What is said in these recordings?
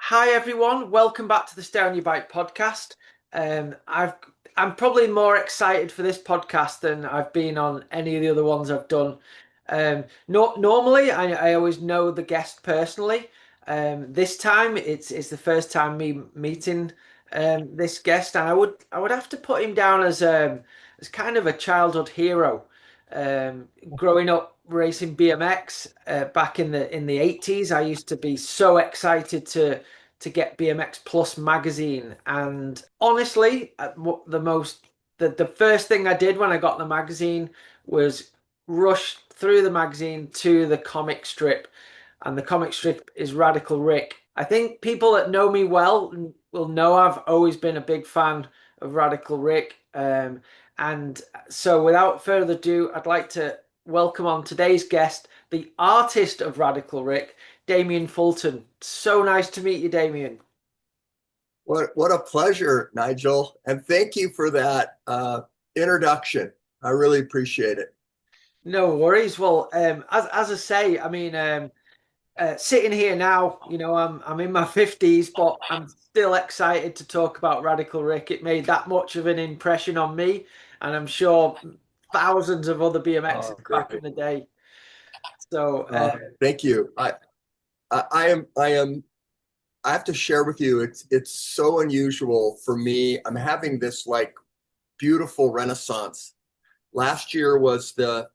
Hi everyone, welcome back to the Stay on Your Bike podcast. I'm probably more excited for this podcast than I've been on any of the other ones I've done. Normally I always know the guest personally. This time it's the first time me meeting this guest, and I would have to put him down as kind of a childhood hero. Growing up racing BMX back in the 80s, I used to be so excited to get BMX Plus magazine. And honestly, the first thing I did when I got the magazine was rush through the magazine to the comic strip, and the comic strip is Radical Rick. I think people that know me well will know I've always been a big fan of Radical Rick. And so, without further ado, I'd like to welcome on today's guest, the artist of Radical Rick, Damian Fulton. So nice to meet you, Damien. What a pleasure, Nigel. And thank you for that introduction. I really appreciate it. No worries. Well, as I say, I mean, sitting here now, I'm in my 50s, but I'm still excited to talk about Radical Rick. It made that much of an impression on me, and I'm sure thousands of other BMXers Oh, back in great. the day. So, Thank you. I have to share with you, it's so unusual for me. I'm having this like beautiful renaissance. Last year was the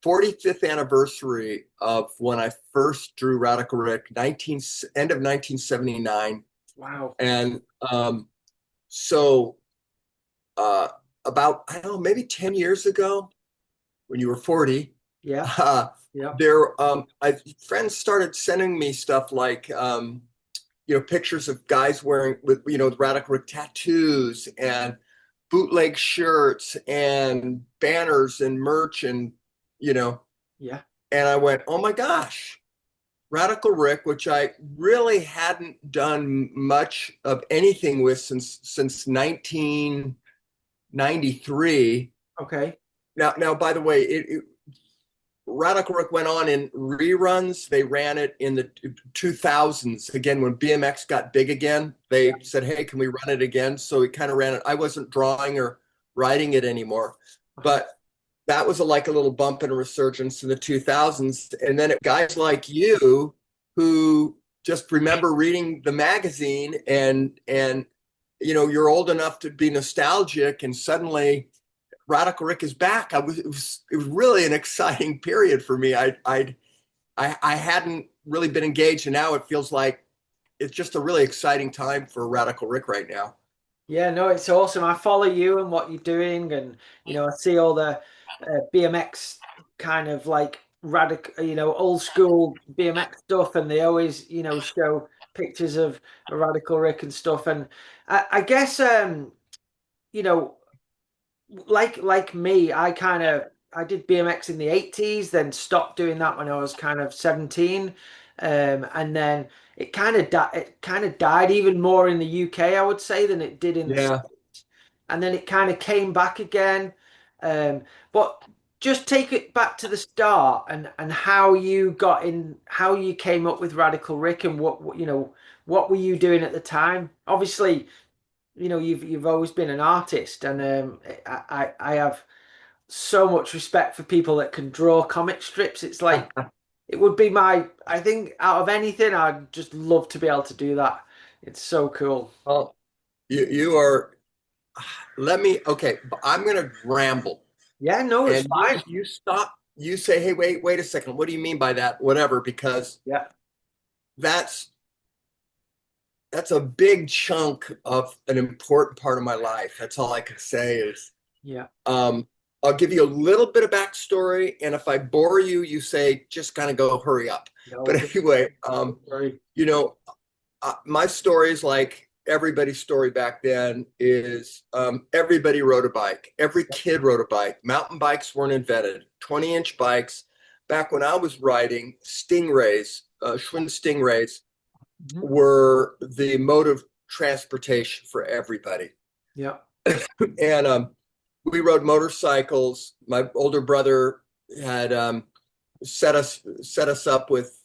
45th anniversary of when I first drew Radical Rick, end of 1979. wow. And so uh, about, I don't know, maybe 10 years ago, when you were 40, Yeah. uh, Yeah. friends started sending me stuff like, pictures of guys wearing with Radical Rick tattoos and bootleg shirts and banners and merch and, you know, Yeah. and I went, oh my gosh, Radical Rick, which I really hadn't done much of anything with since 1993. Okay. Now, by the way, Radical Rick went on in reruns. They ran it in the 2000s again when BMX got big again. They said, "Hey, can we run it again?" So we kind of ran it. I wasn't drawing or writing it anymore, Uh-huh. but that was like a little bump in a resurgence in the 2000s. And then guys like you who just remember reading the magazine and you're old enough to be nostalgic, and suddenly Radical Rick is back. It was really an exciting period for me. I hadn't really been engaged, and now it feels like it's just a really exciting time for Radical Rick right now. Yeah, no, it's awesome. I follow you and what you're doing, and I see all the BMX kind of like radical, old school BMX stuff, and they always, show pictures of Radical Rick and stuff. And I guess, you know, like me, I did BMX in the 80s, then stopped doing that when I was kind of 17. And then it kind of died even more in the UK, I would say, than it did in the Yeah. States. And then it kind of came back again. But just take it back to the start and how you came up with Radical Rick, and what were you doing at the time? Obviously, you've always been an artist, and I have so much respect for people that can draw comic strips. It's like it would be I think out of anything, I'd just love to be able to do that. It's so cool. Well, you are. Let me. Okay, I'm going to ramble, Yeah, no, it's and you fine. you stop. You say, "Hey, wait a second. What do you mean by that? Whatever," because Yeah, that's that's a big chunk of an important part of my life. That's all I can say is yeah. um, I'll give you a little bit of backstory, and if I bore you, you say just kind of go hurry up. No, But anyway, don't worry. you know, my story is like everybody's story back then is everybody rode a bike. Every kid rode a bike. Mountain bikes weren't invented. 20-inch bikes. Back when I was riding, Stingrays, Schwinn Stingrays, Mhm. were the mode of transportation for everybody. Yeah, And we rode motorcycles. My older brother had set us up with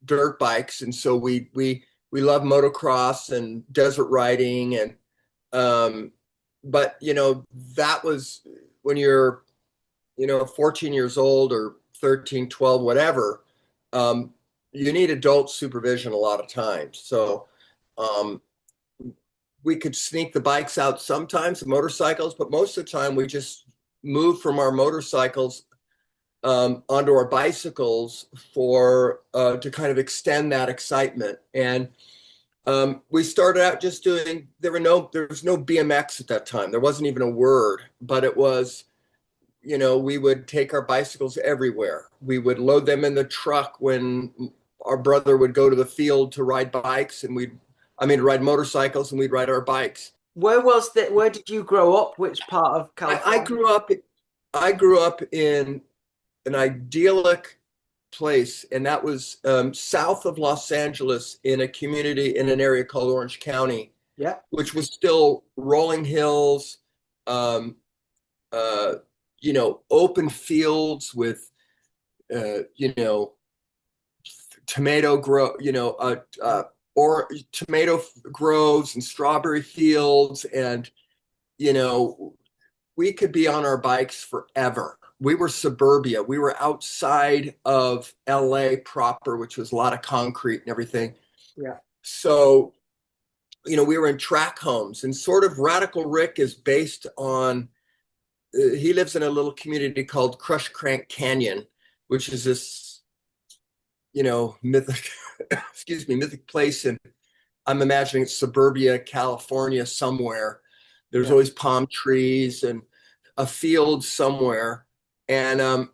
dirt bikes, and so we we love motocross and desert riding. And but that was when you're 14 years old or 13, 12, whatever. You need adult supervision a lot of times. So um, we could sneak the bikes out sometimes, the motorcycles, but most of the time we just moved from our motorcycles onto our bicycles for to kind of extend that excitement. And we started out just doing. There was no BMX at that time. There wasn't even a word, but it was. We would take our bicycles everywhere. We would load them in the truck when our brother would go to the field to ride bikes, and ride motorcycles, and we'd ride our bikes. Where did you grow up? Which part of I California? grew up in an idyllic place, and that was south of Los Angeles in a community in an area called Orange County, Yeah. which was still rolling hills, um, open fields with, tomato grow, or tomato groves and strawberry fields, and we could be on our bikes forever. We were suburbia. We were outside of LA proper, which was a lot of concrete and everything. Yeah. So, we were in track homes, and sort of Radical Rick is based on, he lives in a little community called Crush Crank Canyon, which is this, mythic, mythic place. And I'm imagining it's suburbia, California somewhere. There's Yeah. always palm trees and a field somewhere. And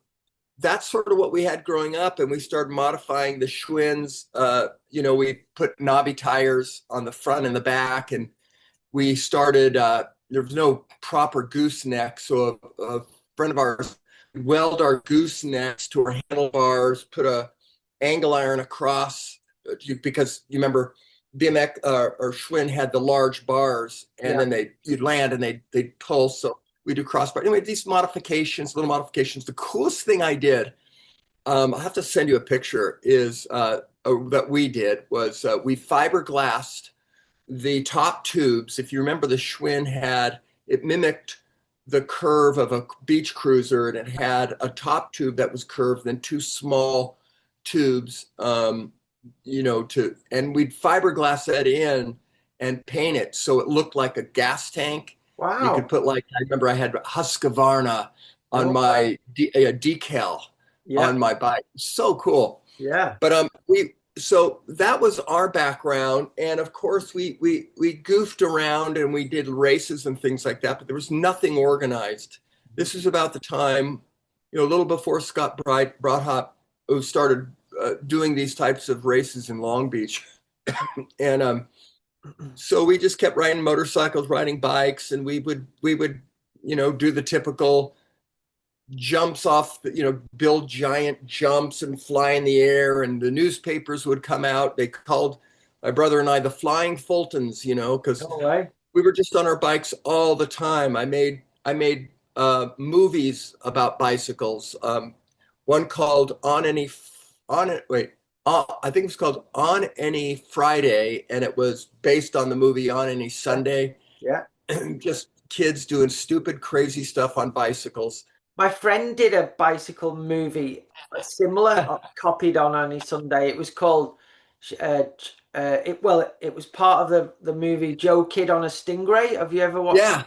that's sort of what we had growing up. And we started modifying the Schwinn's. We put knobby tires on the front and the back. And we started, there was no proper gooseneck. So a friend of ours weld our goosenecks to our handlebars, put a angle iron across, because you remember BMX or Schwinn had the large bars, and Yeah. then you'd land and they'd pull. So we do crossbar. Anyway, these modifications, little modifications. The coolest thing I did, I'll have to send you a picture, is that we did was we fiberglassed the top tubes. If you remember, the Schwinn it mimicked the curve of a beach cruiser, and it had a top tube that was curved, then two small tubes, and we'd fiberglass that in and paint it so it looked like a gas tank. You could Wow. put, like, I remember I had Husqvarna on No way. my decal Yeah. on my bike. So cool. Yeah. But so that was our background, and of course we goofed around and we did races and things like that, but there was nothing organized. This is about the time, a little before Scott Broadhop, who started doing these types of races in Long Beach. And so we just kept riding motorcycles, riding bikes, and we would do the typical jumps off, build giant jumps and fly in the air, and the newspapers would come out. They called my brother and I the Flying Fultons, because No way. we were just on our bikes all the time. I made movies about bicycles. One called I think it was called On Any Friday, and it was based on the movie On Any Sunday. Yeah. Just kids doing stupid, crazy stuff on bicycles. My friend did a bicycle movie similar, copied on Any Sunday. It was called, it was part of the movie Joe Kid on a Stingray. Have you ever watched? Yeah.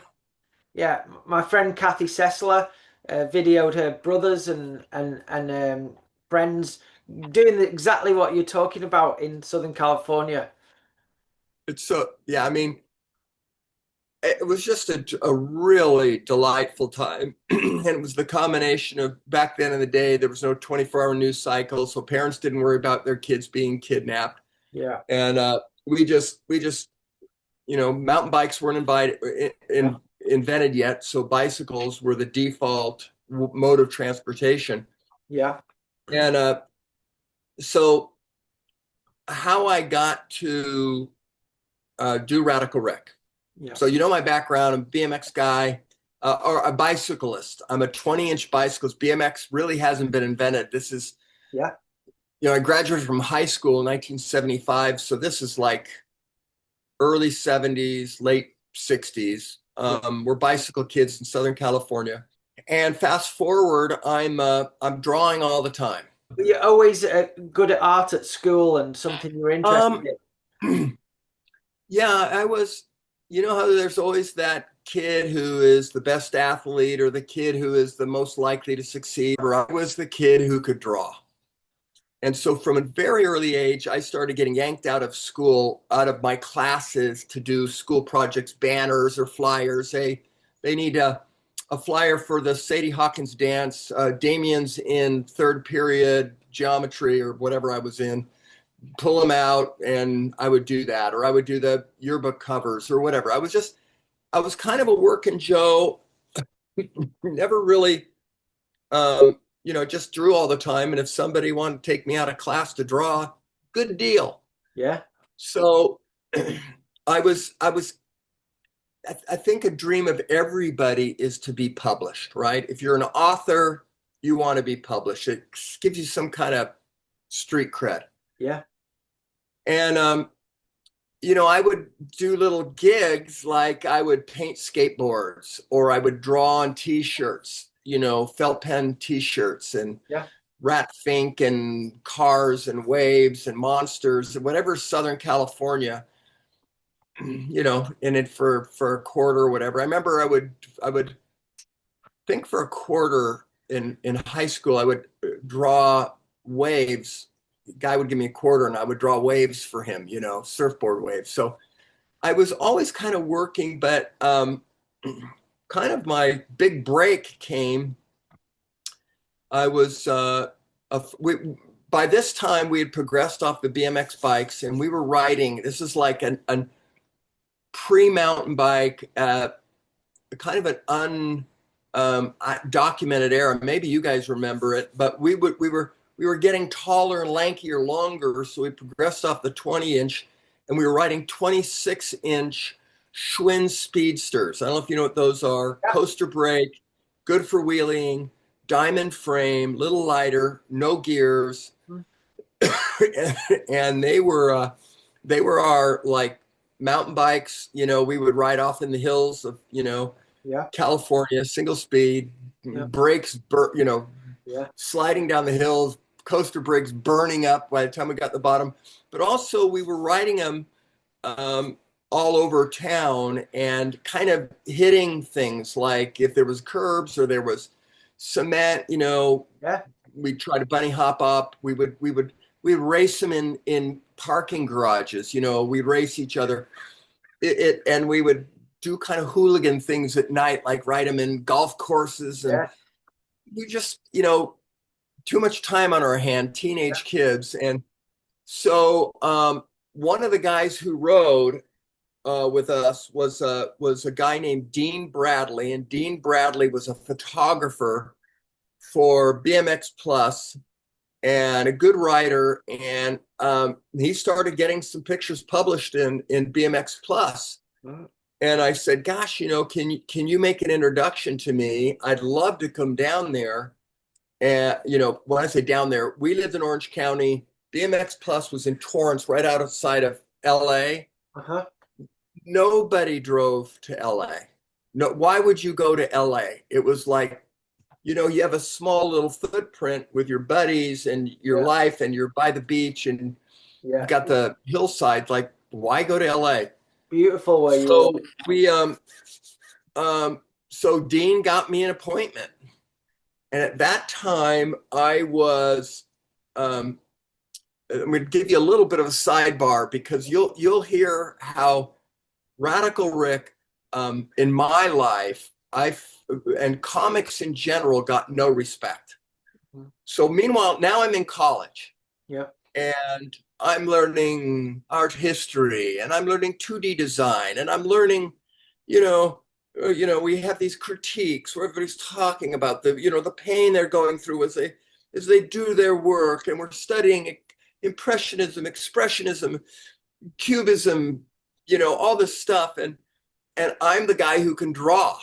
Yeah, my friend Kathy Sessler videoed her brothers and friends doing exactly what you're talking about in Southern California. It's so, yeah, I mean, it was just a really delightful time. And it was the combination of, back then in the day, there was no 24-hour news cycle, so parents didn't worry about their kids being kidnapped. Yeah. And we just, mountain bikes weren't invented yet, so bicycles were the default mode of transportation. Yeah. And so how I got to do Radical Rec. Yeah. So my background, I'm a BMX guy, or a bicyclist. I'm a 20-inch bicyclist. BMX really hasn't been invented. This is, Yeah. I graduated from high school in 1975. So this is like early 70s, late 60s. Yeah. We're bicycle kids in Southern California. And fast forward, I'm drawing all the time. But you're always good at art at school and something you're interested Um, in. yeah, I was, how there's always that kid who is the best athlete or the kid who is the most likely to succeed, or I was the kid who could draw. And so from a very early age, I started getting yanked out of school, out of my classes to do school projects, banners or flyers. They need a flyer for the Sadie Hawkins dance. Damien's in third period geometry or whatever I was in. Pull them out and I would do that, or I would do the yearbook covers or whatever. I was kind of a working Joe, never really just drew all the time. And if somebody wanted to take me out of class to draw, good deal. Yeah. So I think a dream of everybody is to be published, right? If you're an author, you want to be published. It gives you some kind of street cred. Yeah. And, I would do little gigs, like I would paint skateboards or I would draw on t-shirts, felt pen t-shirts and Yeah. rat fink and cars and waves and monsters and whatever Southern California, in it for a quarter or whatever. I remember I would think for a quarter in high school, I would draw waves. The guy would give me a quarter and I would draw waves for him, surfboard waves. So I was always kind of working, but kind of my big break came. I was by this time we had progressed off the BMX bikes and we were riding. This is like an pre-mountain bike, kind of an undocumented era. Maybe you guys remember it, but we were getting taller and lankier, longer. So we progressed off the 20-inch and we were riding 26-inch Schwinn Speedsters. I don't know if you know what those are. Yeah. Coaster brake, good for wheeling, diamond frame, little lighter, no gears. And they were our like mountain bikes. We would ride off in the hills of, Yeah. California, single speed, Yeah. brakes, Yeah. sliding down the hills, coaster brakes burning up by the time we got to the bottom. But also we were riding them all over town and kind of hitting things like if there was curbs or there was cement, Yeah. we'd try to bunny hop up. We'd race them in parking garages, we'd race each other. And we would do kind of hooligan things at night, like ride them in golf courses. And Yeah. we just, too much time on our hand, teenage kids. And so one of the guys who rode with us was a guy named Dean Bradley. And Dean Bradley was a photographer for BMX Plus and a good writer. And he started getting some pictures published in BMX Plus. And I said, gosh, can you make an introduction to me? I'd love to come down there. And, when I say down there, we lived in Orange County. BMX Plus was in Torrance, right outside of LA. Uh-huh. Nobody drove to LA. No, why would you go to LA? It was like, you have a small little footprint with your buddies and your life, and you're by the beach and you've got the hillside. Like, why go to LA? Beautiful where So you so Dean got me an appointment. And at that time I was, I'm going to give you a little bit of a sidebar because you'll hear how Radical Rick, in my life, and comics in general got no respect. So meanwhile, now I'm in college. Yeah. And I'm learning art history and I'm learning 2D design and I'm learning, we have these critiques where everybody's talking about the pain they're going through as they do their work. And we're studying Impressionism, Expressionism, Cubism, all this stuff. And I'm the guy who can draw.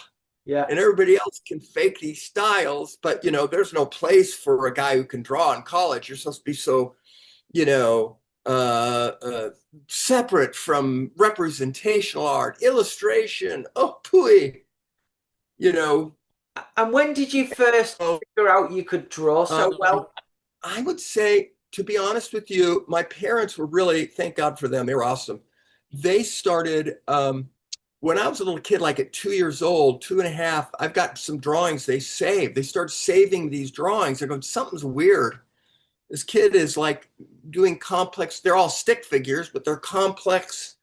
Yeah. And everybody else can fake these styles, but there's no place for a guy who can draw in college. You're supposed to be so you know, uh, uh, separate from representational art, illustration. Oh, pooey, you know. And when did you first Oh, figure out you could draw so um, well? I would say, to be honest with you, my parents were really, thank God for them. They were awesome. They started when I was a little kid, like at 2 years old, two and a half. I've got some drawings they saved. They started saving these drawings. They're going, something's weird. This kid is like doing complex, they're all stick figures, but they're complex,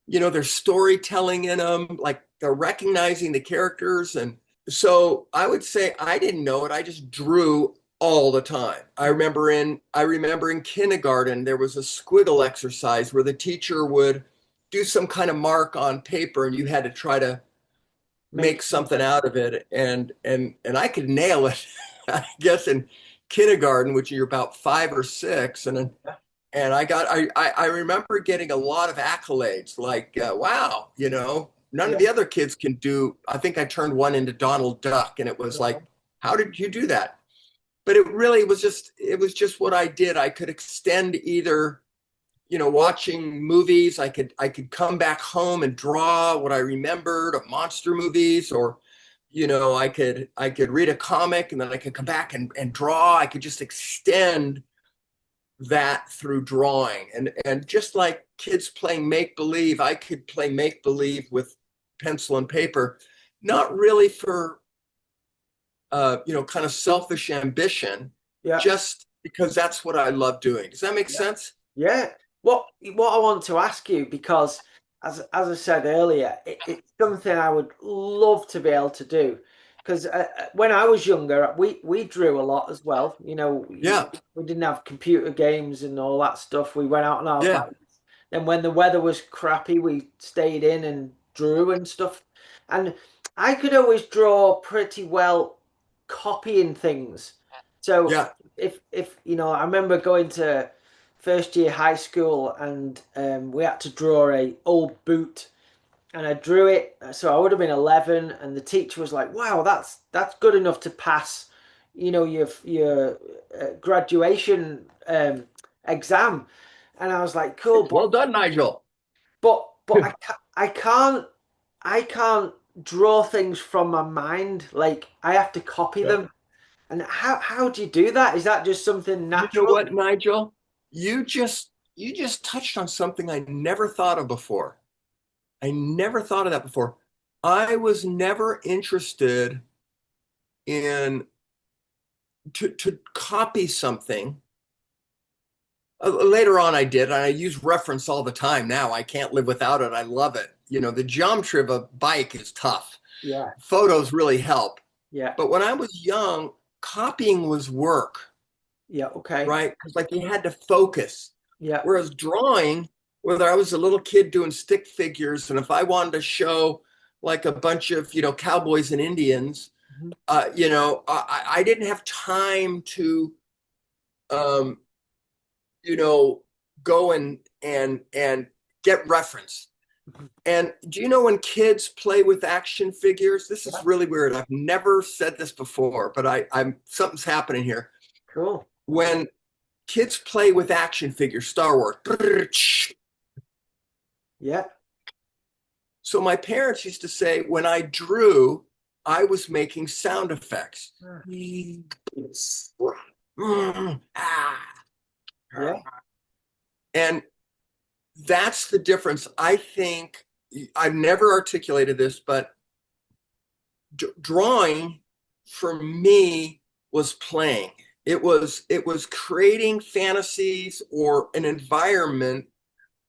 there's storytelling in them, like they're recognizing the characters. And so I would say I didn't know it. I just drew all the time. I remember in kindergarten there was a squiggle exercise where the teacher would do some kind of mark on paper and you had to try to Make make something out of it, and I could nail it. I guess in kindergarten, which you're about 5 or 6, and I remember getting a lot of accolades, like wow, none of yeah, the other kids can do. I think I turned one into Donald Duck, and it was like, how did you do that? But it was just what I did. I could extend either, watching movies. I could come back home and draw what I remembered of monster movies, or I could read a comic and then I could come back and draw. I could just extend that through drawing. And just like kids playing make believe, I could play make believe with pencil and paper, not really for kind of selfish ambition, yeah. just because that's what I love doing. Does that make Yeah. sense? Yeah. What I want to ask you, because as I said earlier, it's something I would love to be able to do. Because when I was younger, we drew a lot as well. Yeah, We didn't have computer games and all that stuff. We went out on our yeah, bikes. Then when the weather was crappy, we stayed in and drew and stuff. And I could always draw pretty well copying things. So yeah. if I remember going to first year high school and we had to draw a old boot and I drew it. So I would have been 11, and the teacher was like, "Wow, that's good enough to pass, your graduation exam." And I was like, "Cool," Well done, Nigel. but I can't draw things from my mind. Like I have to copy Yeah. them. And how do you do that? Is that just something You know natural? what, Nigel? You just touched on something I never thought of before. I never thought of that before. I was never interested in to copy something. Later on, I did, and I use reference all the time now. I can't live without it. I love it. The geometry of a bike is tough. Yeah, Photos really help. yeah, But when I was young, copying was work, yeah. Okay. right? Because like you had to focus. Yeah. Whereas drawing, whether I was a little kid doing stick figures, and if I wanted to show like a bunch of, cowboys and Indians, Mhm. I didn't have time to, um, you know, go and get reference. Mhm. And do you know when kids play with action figures? This is Yeah. really weird. I've never said this before, but I'm something's happening here. Cool. When kids play with action figures, Star Wars. Yeah. So my parents used to say when I drew, I was making sound effects. Ah. Yeah. And that's the difference. I think I've never articulated this, but drawing for me was playing. It was creating fantasies or an environment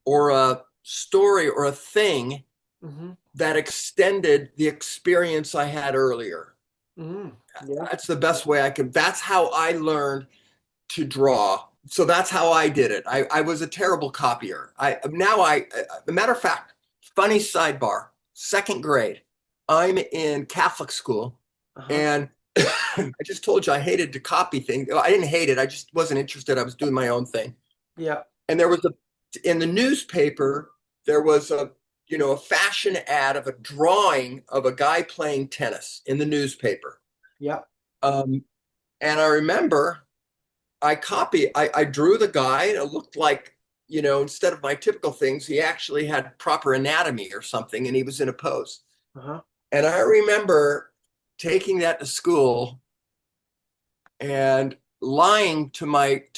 or a story or a thing Hmm. that extended the experience I had earlier. Hmm. Yeah. That's the best way I could. That's how I learned to draw. So that's how I did it. I was a terrible copier. A matter of fact, funny sidebar, second grade, I'm in Catholic school, Uh-huh. and I just told you I hated to copy things. I didn't hate it. I just wasn't interested. I was doing my own thing. Yeah. And in the newspaper, there was a fashion ad of a drawing of a guy playing tennis in the newspaper. Yeah. Um, and I remember I drew the guy, and it looked like, instead of my typical things, he actually had proper anatomy or something, and he was in a pose. Uh-huh. And I remember taking that to school and lying to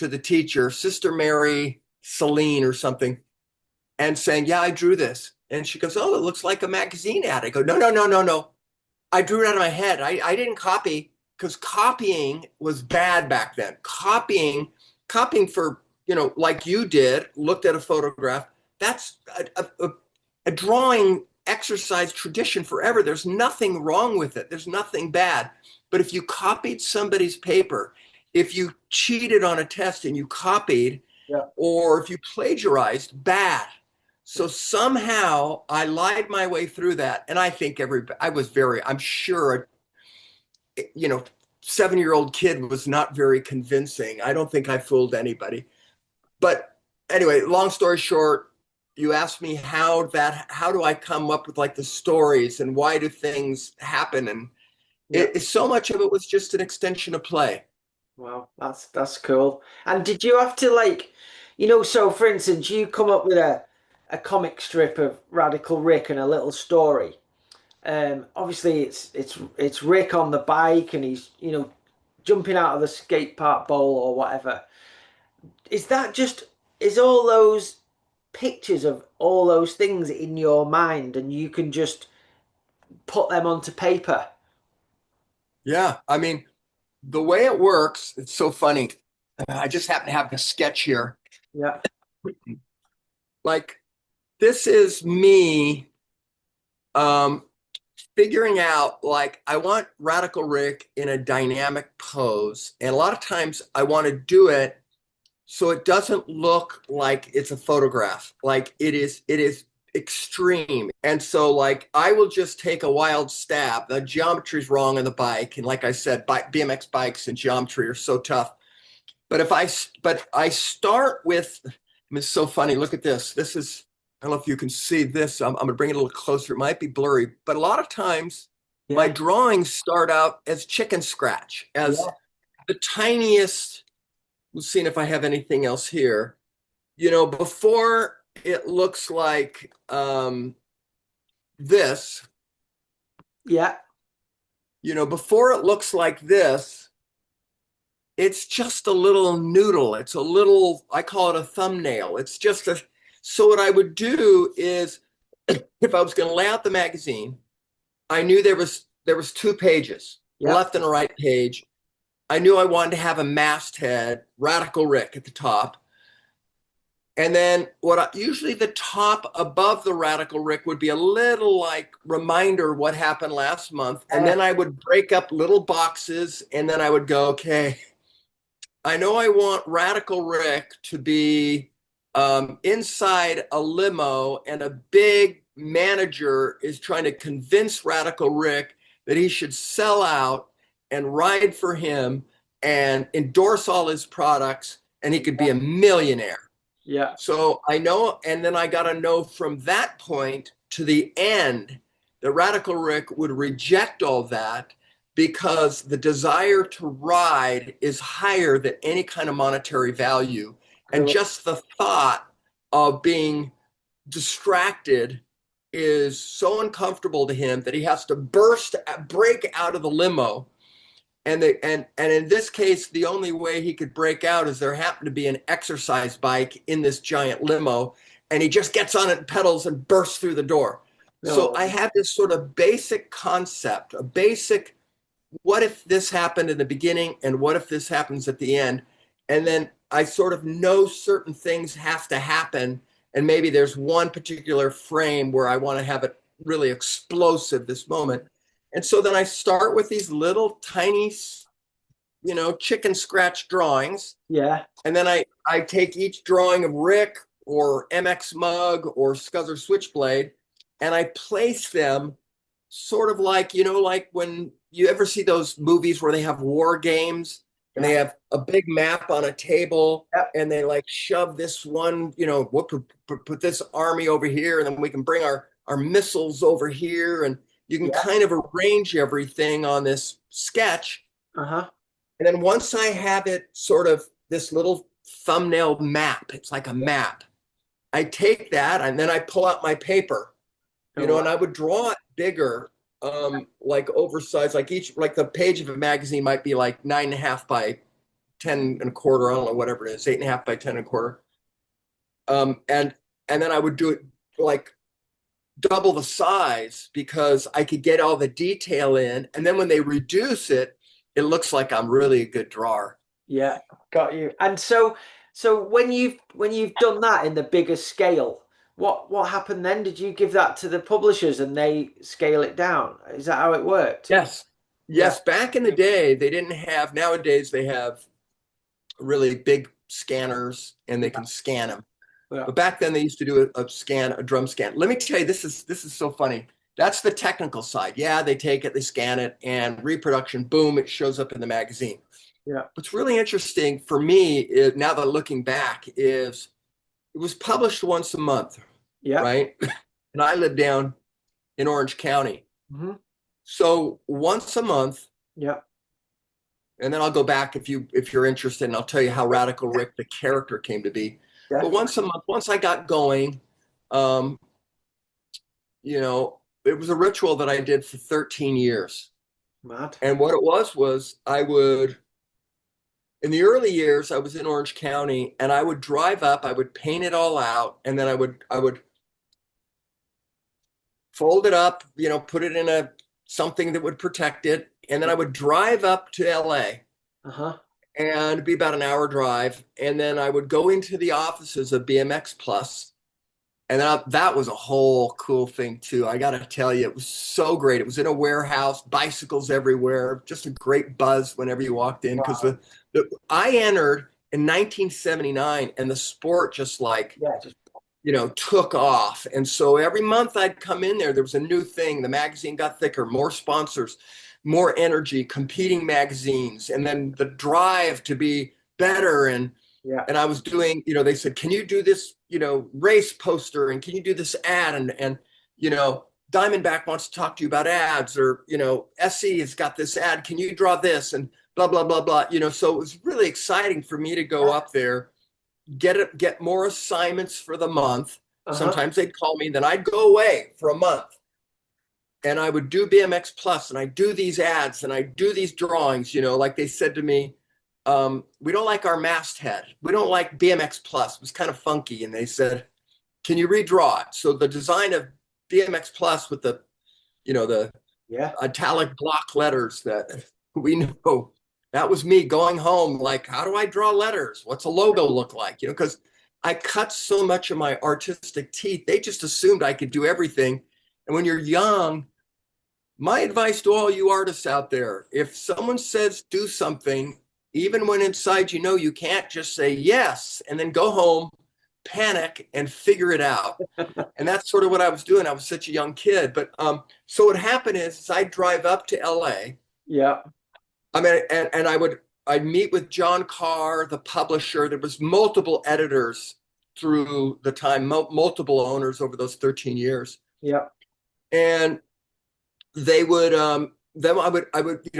the teacher, Sister Mary Celine or something, and saying, "Yeah, I drew this." And she goes, "Oh, it looks like a magazine ad." I go, "No, no, no, no, no. I drew it out of my head. I didn't copy, because copying was bad back then. Copying for, like you did, looked at a photograph. That's a drawing exercise tradition forever. There's nothing wrong with it. There's nothing bad. But if you copied somebody's paper, if you cheated on a test and you copied, Yeah. or if you plagiarized, bad. So somehow I lied my way through that. And I think I'm sure, 7-year-old kid was not very convincing. I don't think I fooled anybody. But anyway, long story short, you asked me how do I come up with like the stories and why do things happen? And Yeah. so much of it was just an extension of play. Wow, that's cool. And did you have to like, so for instance, you come up with a comic strip of Radical Rick and a little story. Obviously it's Rick on the bike and he's, jumping out of the skate park bowl or whatever. Is that just is all those pictures of all those things in your mind and you can just put them onto paper? Yeah. I mean, the way it works, it's so funny. I just happen to have the sketch here. Yeah. Like, this is me um, figuring out, like, I want Radical Rick in a dynamic pose. And a lot of times I want to do it so it doesn't look like it's a photograph. Like, it is extreme. And so, like, I will just take a wild stab. The geometry's wrong on the bike. And like I said, BMX bikes and geometry are so tough. But I start with, I mean, it's so funny. Look at this. This is, I don't know if you can see this. I'm going to bring it a little closer. It might be blurry, but a lot of times my Yeah. drawings start out as chicken scratch, as Yeah. the tiniest. Let's see if I have anything else here. Before it looks like this, Yeah. before it looks like this, it's just a little noodle. It's a little, I call it a thumbnail. It's just a, so what I would do is, if I was going to lay out the magazine, I knew there was 2 pages, a Yeah. left and a right page. I knew I wanted to have a masthead, Radical Rick at the top. And then usually the top above the Radical Rick would be a little like reminder what happened last month. And then I would break up little boxes, and then I would go, okay, I know I want Radical Rick to be inside a limo, and a big manager is trying to convince Radical Rick that he should sell out and ride for him and endorse all his products, and he could be a millionaire. Yeah. So I know, and then I got to know from that point to the end that Radical Rick would reject all that, because the desire to ride is higher than any kind of monetary value. And Cool. just the thought of being distracted is so uncomfortable to him that he has to break out of the limo. And in this case, the only way he could break out is there happened to be an exercise bike in this giant limo, and he just gets on it and pedals and bursts through the door. So No. I had this sort of basic concept, a basic, what if this happened in the beginning and what if this happens at the end? And then I sort of know certain things have to happen, and maybe there's one particular frame where I want to have it really explosive, this moment. And so then I start with these little tiny, chicken scratch drawings. Yeah. And then I take each drawing of Rick or MX Mug or Scuzzer Switchblade, and I place them sort of like, like when you ever see those movies where they have war games and they have a big map on a table, Yep. and they like shove this one, put this army over here, and then we can bring our missiles over here, and you can Yeah. kind of arrange everything on this sketch. Uh-huh. And then once I have it sort of this little thumbnail map. It's like a map. I take that and then I pull out my paper, Oh, wow. and I would draw it bigger, like oversized, like the page of a magazine might be like 9.5 by 10 and a quarter. I don't know, whatever it is, 8.5 by 10 and a quarter. And then I would do it like double the size because I could get all the detail in. And then when they reduce it, it looks like I'm really a good drawer. Yeah, got you. And so when you've done that in the bigger scale, what happened then? Did you give that to the publishers and they scale it down? Is that how it worked? Yes. Yeah, Yes. Back in the day, they didn't have, nowadays they have really big scanners and they can scan them. yeah. But back then they used to do a drum scan. Let me tell you, this is so funny. That's the technical side. Yeah, they take it, they scan it, and reproduction, boom, it shows up in the magazine. Yeah. What's really interesting for me is, now that looking back, is it was published once a month, Yeah. right? And I live down in Orange County. Hmm. So once a month, Yeah. and then I'll go back if you're interested, and I'll tell you how Radical Rick, the character, came to be. But Definitely. once a month, once I got going, um, it was a ritual that I did for 13 years. Mad. And what it was I would, in the early years, I was in Orange County, and I would drive up, I would paint it all out, and then I would fold it up, put it in something that would protect it, and then I would drive up to LA, Uh-huh. and it'd be about an hour drive, and then I would go into the offices of BMX Plus. And that was a whole cool thing too. I got to tell you, it was so great. It was in a warehouse, bicycles everywhere, just a great buzz whenever you walked in. Because Wow. I entered in 1979, and the sport just like, Yeah, just took off. And so every month I'd come in there, there was a new thing. The magazine got thicker, more sponsors, more energy, competing magazines, and then the drive to be better. yeah. And I was doing, they said, can you do this, race poster, and can you do this ad? And Diamondback wants to talk to you about ads, or, SE has got this ad. Can you draw this? And blah, blah, blah, blah. So it was really exciting for me to go up there, get more assignments for the month. Uh-huh. Sometimes they'd call me, then I'd go away for a month, and I would do BMX Plus, and I do these ads, and I do these drawings, like they said to me, we don't like our masthead. We don't like BMX Plus. It was kind of funky. And they said, can you redraw it? So the design of BMX Plus with the Yeah. italic block letters that we know, that was me going home. Like, how do I draw letters? What's a logo look like? Because I cut so much of my artistic teeth. They just assumed I could do everything. And when you're young, my advice to all you artists out there, if someone says do something, even when inside you can't, just say yes, and then go home, panic, and figure it out. And that's sort of what I was doing. I was such a young kid. But so what happened is I'd drive up to LA. Yeah. I mean, and I'd meet with John Carr, the publisher. There was multiple editors through the time, multiple owners over those 13 years. Yeah. And they would then I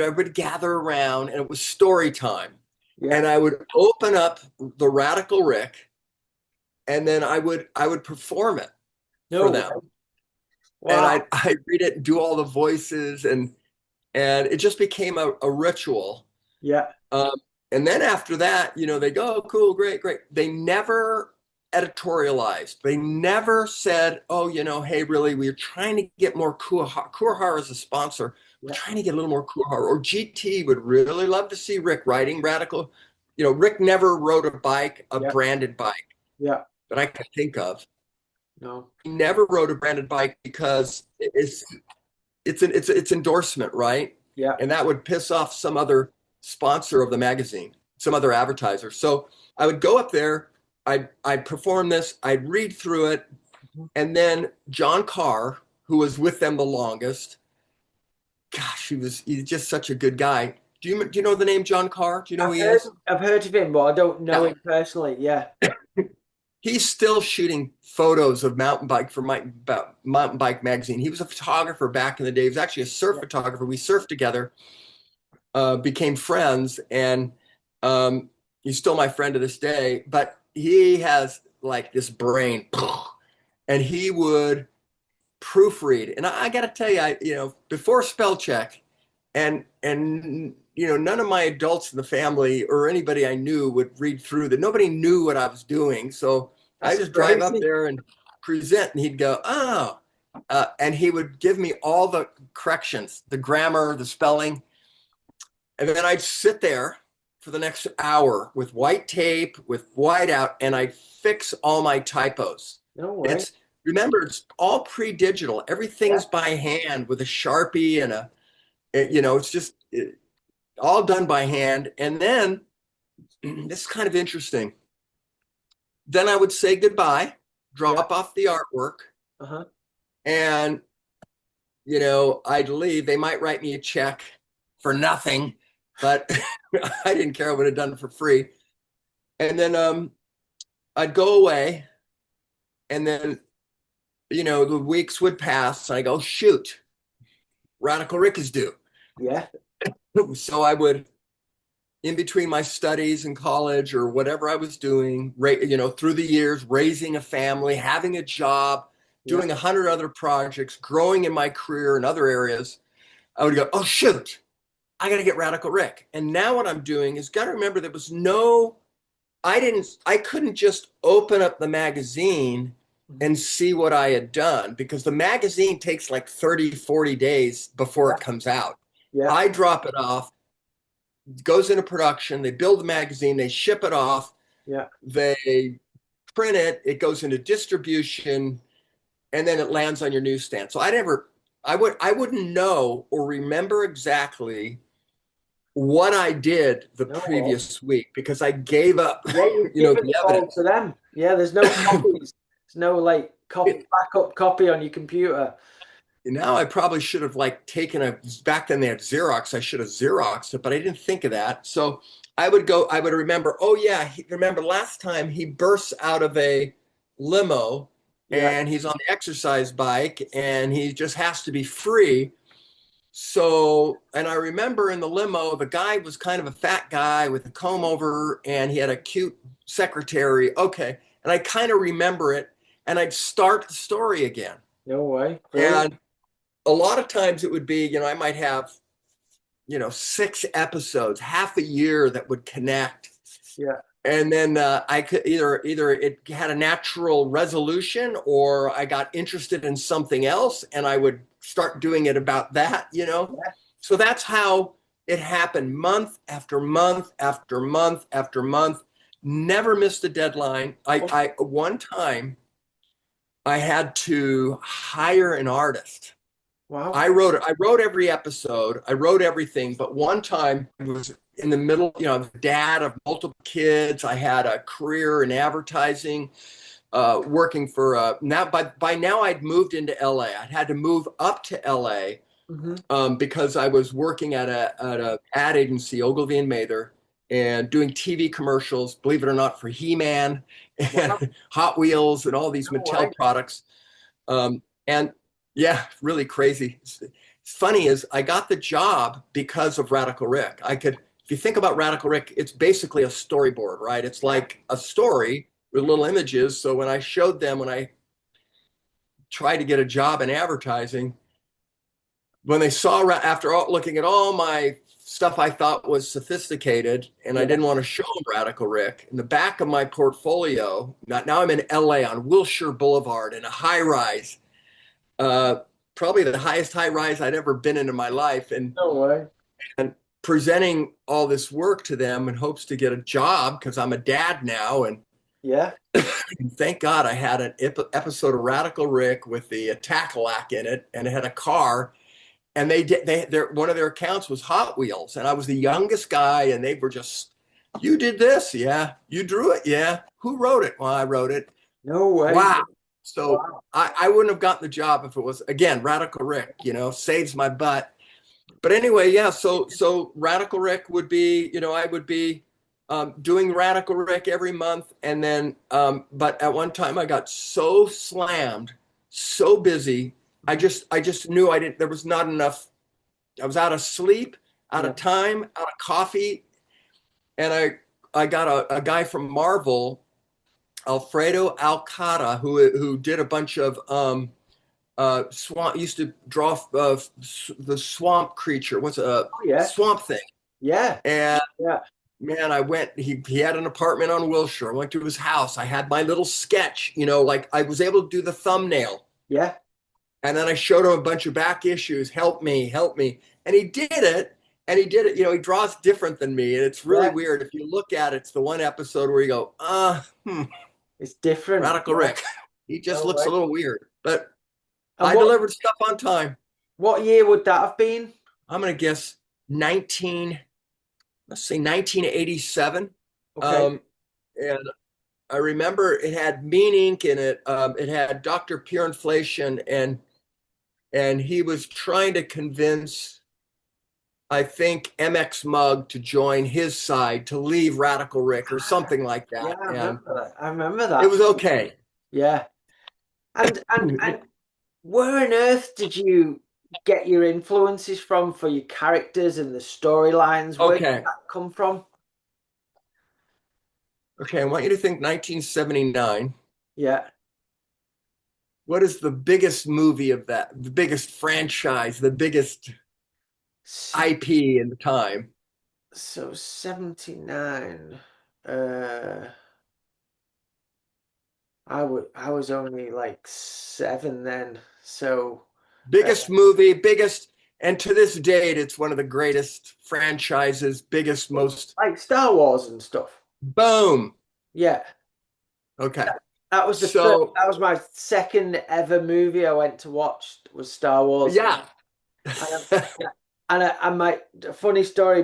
would gather around, and it was story time. Yeah. And I would open up the Radical Rick, and then I would perform it for No way. them. And Wow. I read it and do all the voices, and it just became a ritual. Yeah. Um, and then after that, they go, oh, cool, great, great. They never editorialized. They never said, oh, hey, really, we're trying to get more Kurhar as a sponsor. We're Yeah. trying to get a little more Kurhar. Or GT would really love to see Rick riding Radical. Rick never rode a bike, a Yeah. branded bike Yeah. that I could think of. No. He never rode a branded bike because it's endorsement, right? Yeah. And that would piss off some other sponsor of the magazine, some other advertiser. So I would go up there, I'd perform this, I'd read through it, and then John Carr, who was with them the longest, gosh, he's just such a good guy. Do you know the name John Carr? Do you know who he is? I've heard of him, but I don't know Yeah. him personally. Yeah. He's still shooting photos of mountain bike magazine. He was a photographer back in the day. He was actually a surf photographer. We surfed together, became friends, and he's still my friend to this day, but he has like this brain, and he would proofread. And I got to tell you, before spell check, and none of my adults in the family or anybody I knew would read through that. Nobody knew what I was doing, so I That's just drive up crazy. there and present, and he'd go, "Oh," and he would give me all the corrections, the grammar, the spelling, and then I'd sit there for the next hour with white tape, with whiteout, and I'd fix all my typos. No way. It's Remember, it's all pre-digital. Yeah. Everything's by hand with a Sharpie and it's just all done by hand. And then this is kind of interesting. Then I would say goodbye, Yeah. drop off the artwork, Uh-huh. and I'd leave. They might write me a check for nothing, but I didn't care. I would have done it for free. And then I'd go away, and then the weeks would pass, and I go, shoot, Radical Rick is due. Yeah. So I would, in between my studies in college or whatever I was doing, through the years, raising a family, having a job, Yeah. doing 100 other projects, growing in my career in other areas, I would go, oh, shoot, I got to get Radical Rick. And now what I'm doing is, got to remember, I couldn't just open up the magazine and see what I had done, because the magazine takes like 30, 40 days before Yeah. it comes out. Yeah. I drop it off, goes into production, they build the magazine, they ship it off, Yeah. they print it, it goes into distribution, and then it lands on your newsstand. So I wouldn't know or remember exactly what I did the No way. previous week, because I gave up, Yeah, you've given the it all evidence. to them. Yeah, there's no copies. There's no like backup copy on your computer. Now I probably should have like back then they had Xerox. I should have Xeroxed it, but I didn't think of that. So I would remember, oh yeah, remember last time he bursts out of a limo Yeah. and he's on the exercise bike and he just has to be free. So, and I remember in the limo, the guy was kind of a fat guy with a comb over and he had a cute secretary. Okay. And I kind of remember it, and I'd start the story again. No way. Brilliant. And a lot of times it would be, I might have, 6 episodes, half a year that would connect. Yeah. And then I could either it had a natural resolution, or I got interested in something else and I would start doing it about that. Yeah. So that's how it happened, month after month after month after month. Never missed a deadline. I one time I had to hire an artist. Wow. I wrote every episode. I wrote everything. But one time I was in the middle, I was a dad of multiple kids. I had a career in advertising, working for now. By now I'd moved into LA. I'd had to move up to LA because I was working at a ad agency, Ogilvy and Mather, and doing TV commercials, believe it or not, for He-Man and Wow. Hot Wheels and all these No way. Mattel products. And yeah, really crazy. It's funny is I got the job because of Radical Rick. If you think about Radical Rick, it's basically a storyboard, right? It's like a story with little images. So when I showed them, when I tried to get a job in advertising, when they saw, after looking at all my stuff I thought was sophisticated, and I didn't want to show them Radical Rick, in the back of my portfolio, now I'm in LA on Wilshire Boulevard in a high rise, probably the highest high rise I'd ever been in my life, and No way. presenting all this work to them in hopes to get a job because I'm a dad now. And Yeah. thank God I had an episode of Radical Rick with the Tackalack in it, and it had a car. And one of their accounts was Hot Wheels, and I was the youngest guy, and they were just, you did this, yeah. You drew it, yeah. Who wrote it? Well, I wrote it. No way. Wow. So Wow. I wouldn't have gotten the job if it was, again, Radical Rick, saves my butt. But anyway, yeah. So Radical Rick would be, I would be doing Radical Rick every month, and then, but at one time I got so slammed, so busy. I just knew there was not enough. I was out of sleep, out of time, out of coffee. And I got a guy from Marvel, Alfredo Alcata, who did a bunch of swamp, used to draw the swamp creature. What's a Oh, yeah. swamp thing? Yeah. And Yeah. man, I went, he had an apartment on Wilshire. I went to his house. I had my little sketch, you know, like I was able to do the thumbnail. Yeah. And then I showed him a bunch of back issues. Help me, help me. And he did it. And he did it. You know, he draws different than me. And it's really Yeah. weird. If you look at it, it's the one episode where you go, It's different. Radical Rick. He just No looks way. a little weird. But And I delivered stuff on time. what year would that have been? I'm going to guess 19, let's say 1987. Okay. And I remember it had mean ink in it. It had Dr. Pure Inflation, and he was trying to convince, I think, MX Mug to join his side to leave Radical Rick or something like Yeah, that. I And remember that. I remember it that. was okay. Yeah. And where on earth did you get your influences from for your characters and the storylines? Where did Okay. that come from? Okay. I want you to think 1979. Yeah. What is the biggest movie of that? The biggest franchise, the biggest So, IP in the time? so 79. Uh I was only like 7 then. So Biggest movie, biggest, and to this date, it's one of the greatest franchises, biggest, most like Star Wars and stuff. boom. Yeah. Okay. That was the first, So, that was my second ever movie I went to watch was Star Wars. yeah. And, and my funny story,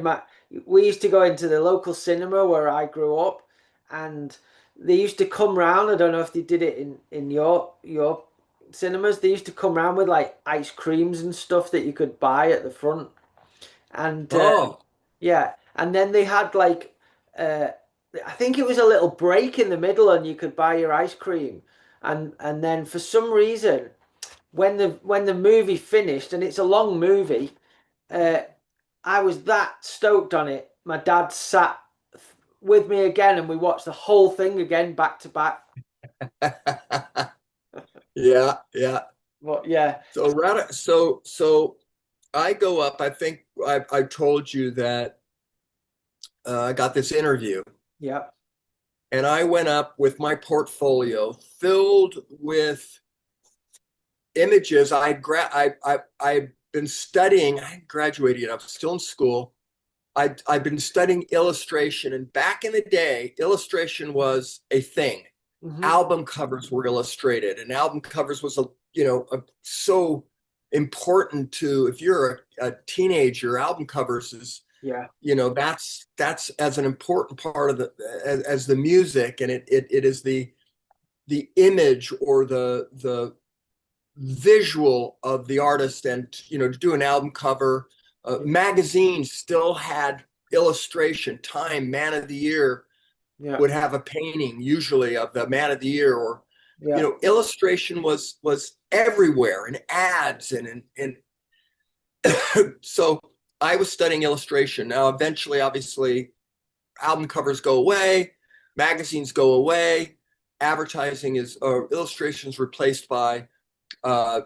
we used to go into the local cinema where I grew up, and they used to come round. I don't know if they did it in your cinemas. They used to come round with like ice creams and stuff that you could buy at the front, and Oh, yeah, and then they had like I think it was a little break in the middle, and you could buy your ice cream, and then for some reason when the movie finished, and it's a long movie, uh, I was that stoked on it. My dad sat with me again, and we watched the whole thing again back to back. yeah, yeah. But yeah, So I go up. I think I told you that I got this interview, yeah, and I went up with my portfolio filled with images. I'd been studying. I graduated. I was still in school. I've been studying illustration, and back in the day, illustration was a thing. hmm, Album covers were illustrated, and album covers was so important to if you're a teenager. Album covers is yeah, that's as an important part of as the music, and it is the image or the visual of the artist, and to do an album cover. Magazines still had illustration. Time, Man of the Year, yeah, would have a painting usually of the Man of the Year, or yeah, illustration was everywhere, and ads, and so I was studying illustration. Now eventually, obviously, album covers go away, magazines go away, advertising is illustrations replaced by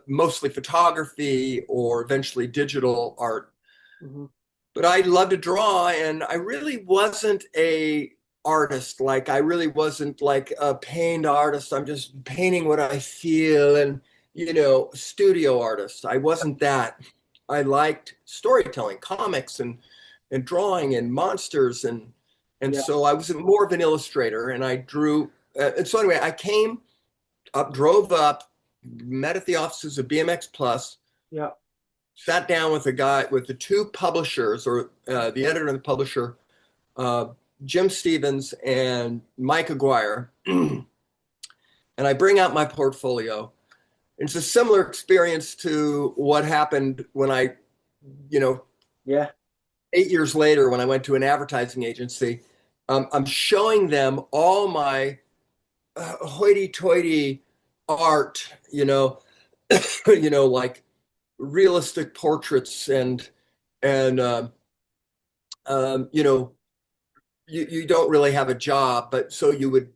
mostly photography or eventually digital art. hmm, But I love to draw, and I really wasn't a artist. Like I really wasn't like a pained artist. I'm just painting what I feel, and studio artist. I wasn't that. I liked storytelling, comics, and drawing, and monsters, and yeah, so I was more of an illustrator, and I drew. And so anyway, I came up, drove up, met at the offices of BMX Plus, yeah, sat down with the two publishers, or the editor and the publisher, uh, Jim Stevens and Mike Aguirre, and I bring out my portfolio. It's a similar experience to what happened when you know, yeah, 8 years later, when I went to an advertising agency. I'm showing them all my hoity-toity art, like realistic portraits and um, you know you don't really have a job, but so you would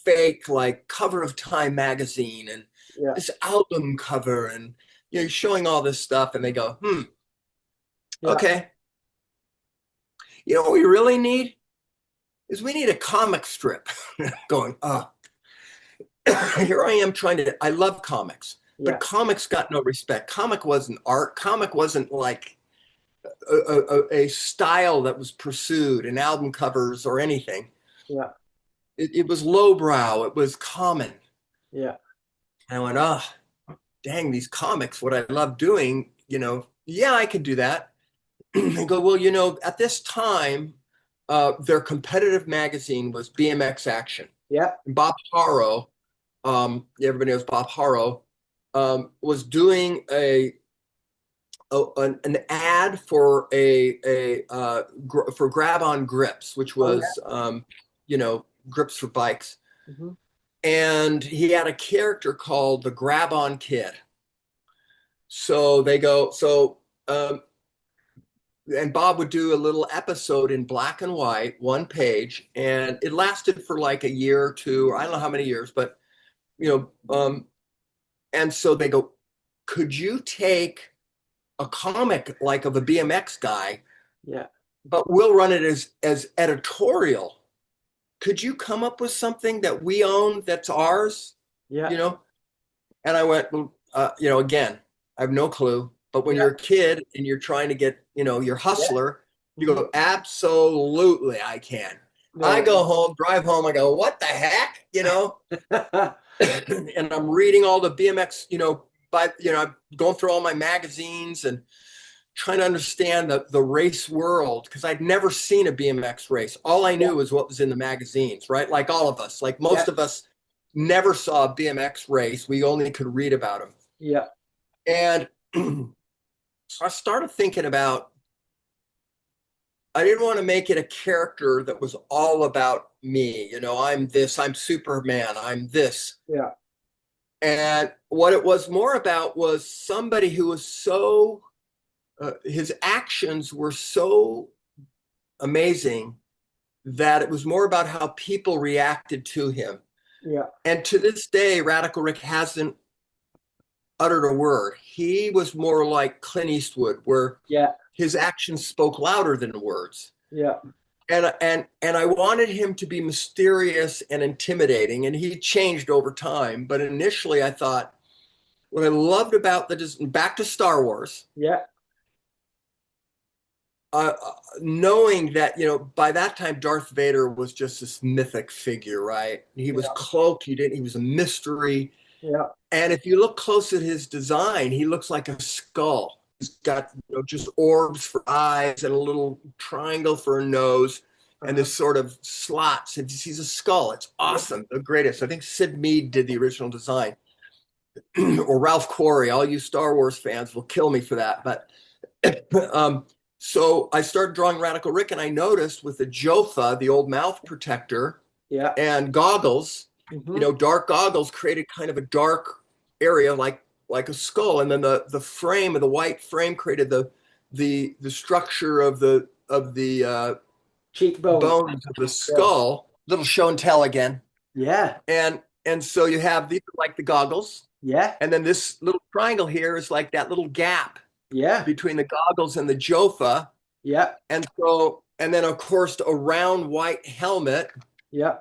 fake like cover of Time magazine and Yeah. this album cover, and you're showing all this stuff, and they go, Yeah. okay, you know what we really need is we need a comic strip. Going, oh, here I am trying to, I love comics, but Yeah. comics got no respect. Comic wasn't art. Comic wasn't like a style that was pursued in album covers or anything. Yeah. It was lowbrow. It was common. Yeah. And I went, oh, dang, these comics, what I love doing, yeah, I could do that. They go, well, at this time, their competitive magazine was BMX Action. Yeah. And Bob Harrow, everybody knows Bob Harrow, was doing an ad for for grab-on grips, which Oh was yeah. grips for bikes. Hmm. And he had a character called the Grab-on Kid. So they go, and Bob would do a little episode in black and white, one page, and it lasted for like a year or two, or I don't know how many years, but and so they go, could you take a comic like of a BMX guy, Yeah. but we'll run it as editorial. Could you come up with something that we own that's ours? Yeah. You know? And I went, well, again, I have no clue. But when Yeah. you're a kid and you're trying to get, you're Yeah. hustler, you Hmm. go, absolutely, I can. I No. go home, drive home, I go, what the heck? And I'm reading all the BMX, I'm going through all my magazines and trying to understand the race world because I'd never seen a BMX race. All I Yeah. knew was what was in the magazines, right? Like all of us, like Yeah. most of us never saw a BMX race. We only could read about them. Yeah. And so I started thinking about, I didn't want to make it a character that was all about me. I'm this, I'm Superman, I'm this. Yeah. And what it was more about was somebody who was his actions were so amazing that it was more about how people reacted to him. Yeah. And to this day, Radical Rick hasn't uttered a word. He was more like Clint Eastwood, where Yeah. his actions spoke louder than words. Yeah. And I wanted him to be mysterious and intimidating, and he changed over time. But initially, I thought what I loved about back to Star Wars. Yeah. Knowing that by that time Darth Vader was just this mythic figure, right? He was Yeah. cloaked. He was a mystery. Yeah. And if you look close at his design, he looks like a skull. He's got just orbs for eyes and a little triangle for a nose, and this sort of slots. He's a skull. It's awesome, the greatest. I think Sid Mead did the original design, or Ralph Quarry. All you Star Wars fans will kill me for that, but. So I started drawing Radical Rick, and I noticed with the Jofa, the old mouth protector, Yeah. and goggles, Hmm. dark goggles created kind of a dark area like a skull, and then the frame of the white frame created the structure of the Cheekbones. bones of the Yeah. skull. Little show and tell again, Yeah. and so you have these are like the goggles, Yeah. and then this little triangle here is like that little gap Yeah. between the goggles and the Jofa. Yeah. And then of course a round white helmet, Yeah.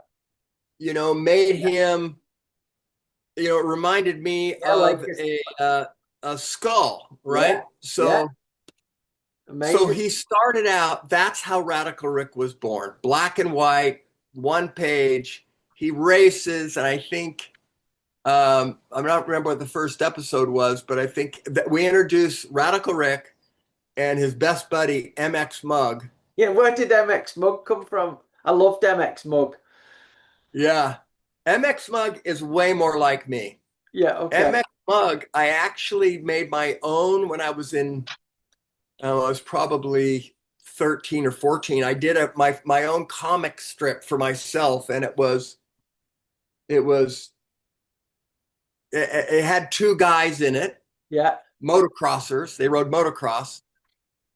made him, it reminded me Yeah. Like of a skull, right? Yeah. So Yeah. so Amazing. he started out, that's how Radical Rick was born. Black and white, one page. He races, and I think I'm not remember what the first episode was, but I think that we introduced Radical Rick and his best buddy MX Mug. Yeah. Where did MX Mug come from? I loved MX Mug. Yeah. MX Mug is way more like me. Yeah. Okay. MX Mug, I actually made my own when I was I was probably 13 or 14. I did my own comic strip for myself, and it had two guys in it, Yeah. motocrossers. They rode motocross,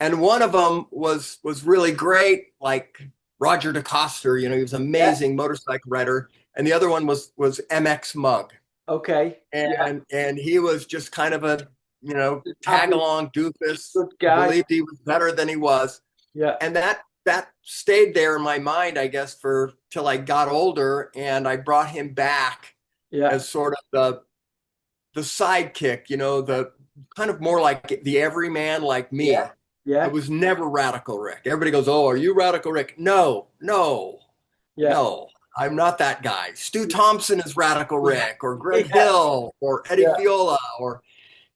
and one of them was really great, like Roger DeCoster, he was an Yeah. amazing motorcycle rider. And the other one was MX Mug. Okay. Yeah. And he was just kind of a, tag Average along doofus good who guy. believed he was better than he was. Yeah. And that stayed there in my mind, I guess, for till I got older, and I brought him back Yeah. as sort of the sidekick, the kind of more like the everyman like Yeah. me. I Yeah. was never Radical Rick. Everybody goes, "Oh, are you Radical Rick?" No, no, Yeah. no. I'm not that guy. Stu Thompson is Radical Rick, or Greg Yeah. Hill, or Eddie Yeah. Fiola, or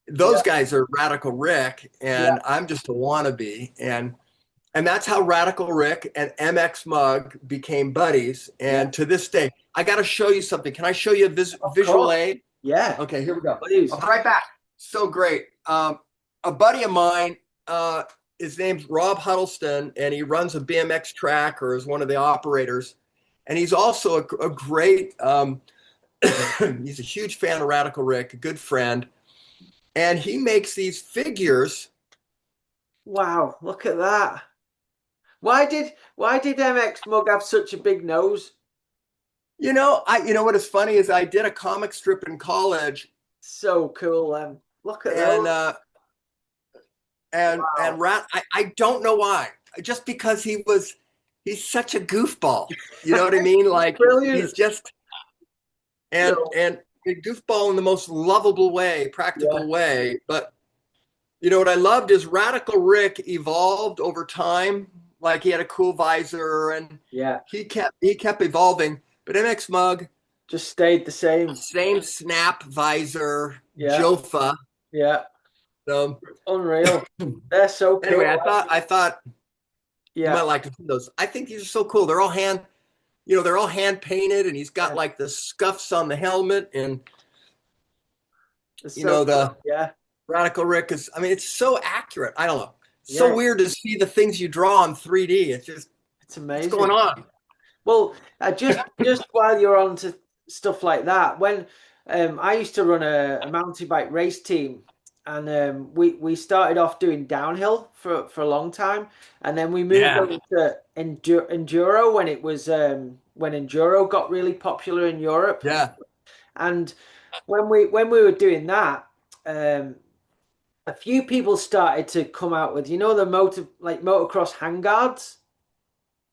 those Yeah. guys are Radical Rick, Yeah. and I'm just a wannabe. And that's how Radical Rick and MX Mug became buddies. Yeah. And to this day, I got to show you something. Can I show you a Of visual course. aid? Yeah. Okay, here we go. Please. I'll be right back. So great. A buddy of mine, his name's Rob Huddleston, and he runs a BMX track or is one of the operators. And he's also a great, he's a huge fan of Radical Rick, a good friend. And he makes these figures. Wow. Look at that. Why did MX Mug have such a big nose? What is funny is I did a comic strip in college, So cool. Look at and those. Wow. I don't know why. Just because he's such a goofball. You know what I mean? Like he's Brilliant. just So and a goofball in the most lovable way, yeah. practical way. But what I loved is Radical Rick evolved over time. Like he had a cool visor, and Yeah. he kept evolving. But MX Mug, Just stayed the same. same snap visor, Yeah. Jofa. Yeah. So Unreal. They're so anyway, cool. I thought you might Yeah. like to see those. I think these are so cool. They're all hand painted, and he's got Yeah. like the scuffs on the helmet, and It's so the cool. Yeah. Radical Rick is. I mean, it's so accurate. I don't know. It's so Yeah. weird to see the things you draw in 3D. It's just It's what's amazing. going on. Well, just while you're on to stuff like that, when I used to run a mountain bike race team, and we started off doing downhill for a long time, and then we moved Yeah, over to enduro when it was when enduro got really popular in Europe, yeah, and when we were doing that, um, a few people started to come out with the motocross handguards.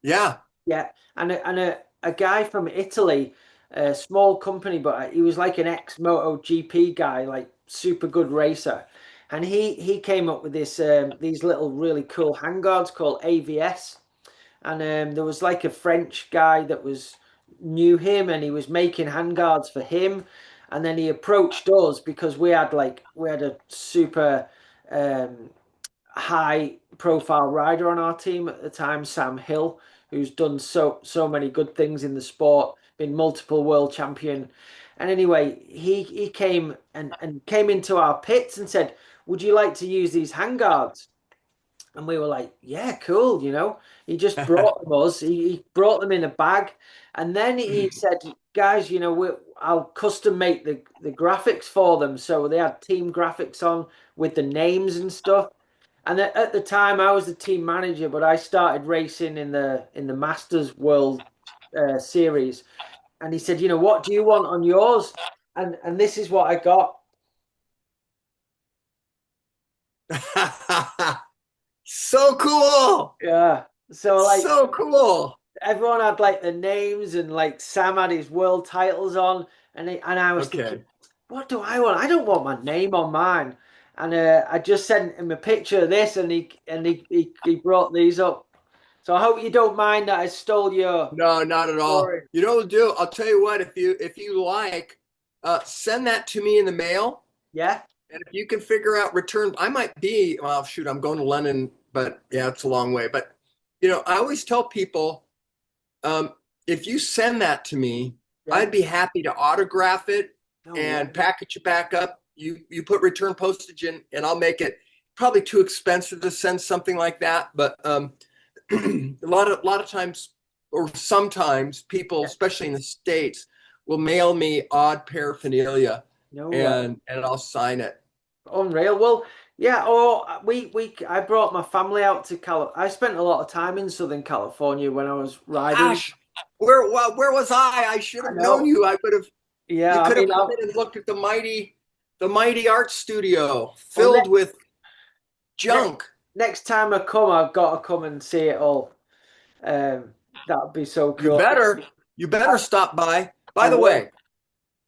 yeah. Yeah, and a guy from Italy, a small company, but he was like an ex-Moto GP guy, like super good racer, and he came up with these little really cool handguards called AVS, and there was like a French guy that knew him, and he was making handguards for him, and then he approached us because we had a super um, high profile rider on our team at the time, Sam Hill, who's done so many good things in the sport, been multiple world champion. And anyway, he came and came into our pits and said, "Would you like to use these handguards?" And we were like, "Yeah, cool." He just brought them us. He brought them in a bag, and then he said, "Guys, I'll custom make the graphics for them." So they had team graphics on with the names and stuff. And at the time, I was the team manager, but I started racing in the Masters World Series. And he said, "What do you want on yours?" And this is what I got. So cool. Yeah. So like So cool. everyone had like the names, and like Sam had his world titles on, and I was thinking, Okay. what do I want? I don't want my name on mine. And I just sent him a picture of this, and he brought these up. So I hope you don't mind that I stole your No, not at all. story. You know what we'll do? I'll tell you what, if you like, send that to me in the mail. Yeah. And if you can figure out return, I might be, well, shoot, I'm going to London, but yeah, it's a long way. But I always tell people, if you send that to me, Yeah. I'd be happy to autograph it Oh yeah. and package it back up. You put return postage in, and I'll make it probably too expensive to send something like that. But a lot of times, or sometimes, people, Yeah. especially in the States, will mail me odd paraphernalia, No way. and I'll sign it. Unreal. Well, Yeah, or I brought my family out to I spent a lot of time in Southern California when I was riding. Gosh, where was I? I should I have known know. you. I would have. You Yeah, I could have mean, come in and looked at the mighty art studio well, filled with next junk. next time I come, I've got to come and see it all. That would be so You cool. better, you I, better stop by. I will.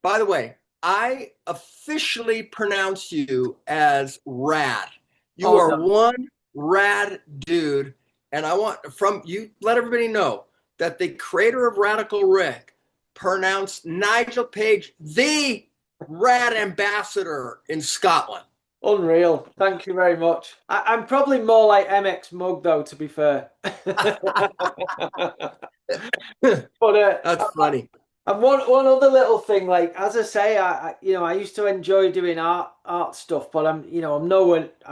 By the way, I officially pronounce you as rad. You Oh are no, one rad dude, and I want from you let everybody know that the creator of Radical Rick pronounced Nigel Page the rad ambassador in Scotland. unreal. Thank you very much. I'm probably more like MX Mug though, to be fair. But That's funny. and one other little thing, like as I say, I used to enjoy doing art stuff, but I'm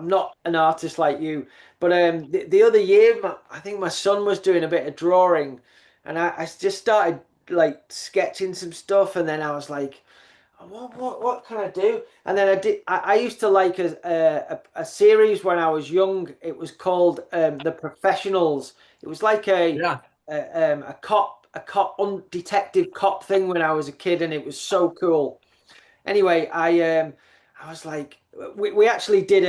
not an artist like you. But the other year, I think my son was doing a bit of drawing, and I just started like sketching some stuff, and then I was like, what can I do? And then I used to like a series when I was young. It was called The Professionals. It was like Yeah. a detective cop thing when I was a kid, and it was so cool. Anyway, I was like, we actually did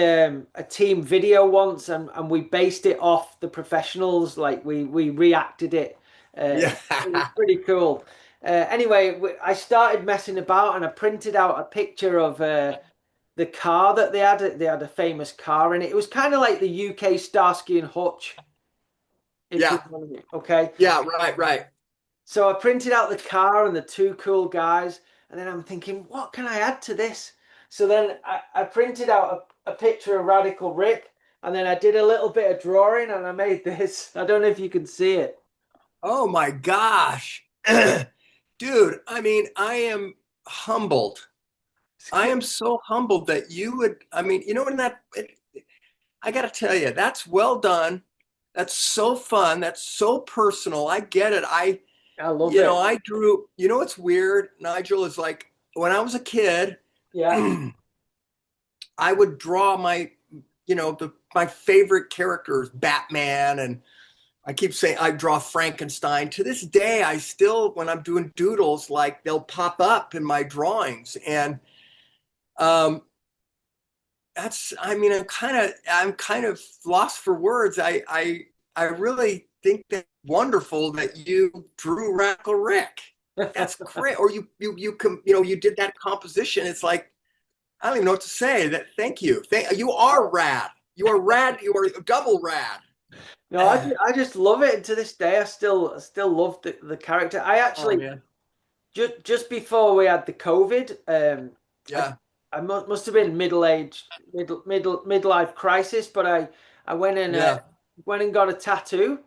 a team video once, and we based it off The Professionals. Like we reacted it. Yeah. It was pretty cool. Anyway, I started messing about, and I printed out a picture of the car that they had. They had a famous car in it. It was kind of like the UK Starsky and Hutch, if you Yeah. know it. Okay. Yeah. Right. Right. So I printed out the car and the two cool guys, and then I'm thinking, what can I add to this? So then I printed out a picture of Radical Rick, and then I did a little bit of drawing, and I made this. I don't know if you can see it. Oh my gosh. Dude, I mean, I am humbled. I am so humbled that you would, I mean, you know, I got to tell you, that's well done. That's so fun. That's so personal. I get it. I love it. I drew, what's weird, Nigel, is like when I was a kid, Yeah. I would draw my favorite characters, Batman, and I keep saying I draw Frankenstein. To this day, I still, when I'm doing doodles, like they'll pop up in my drawings. And um, I mean, I'm kind of lost for words. I really think that's wonderful that you drew Radical Rick. That's great. Or you did that composition. It's like, I don't even know what to say. Thank you. You are rad. You are rad. You are double rad. No, I just love it. And to this day, I still love the character. I Oh actually man. just before we had the COVID, I Yeah. must have been midlife crisis, but I Yeah. went and got a tattoo,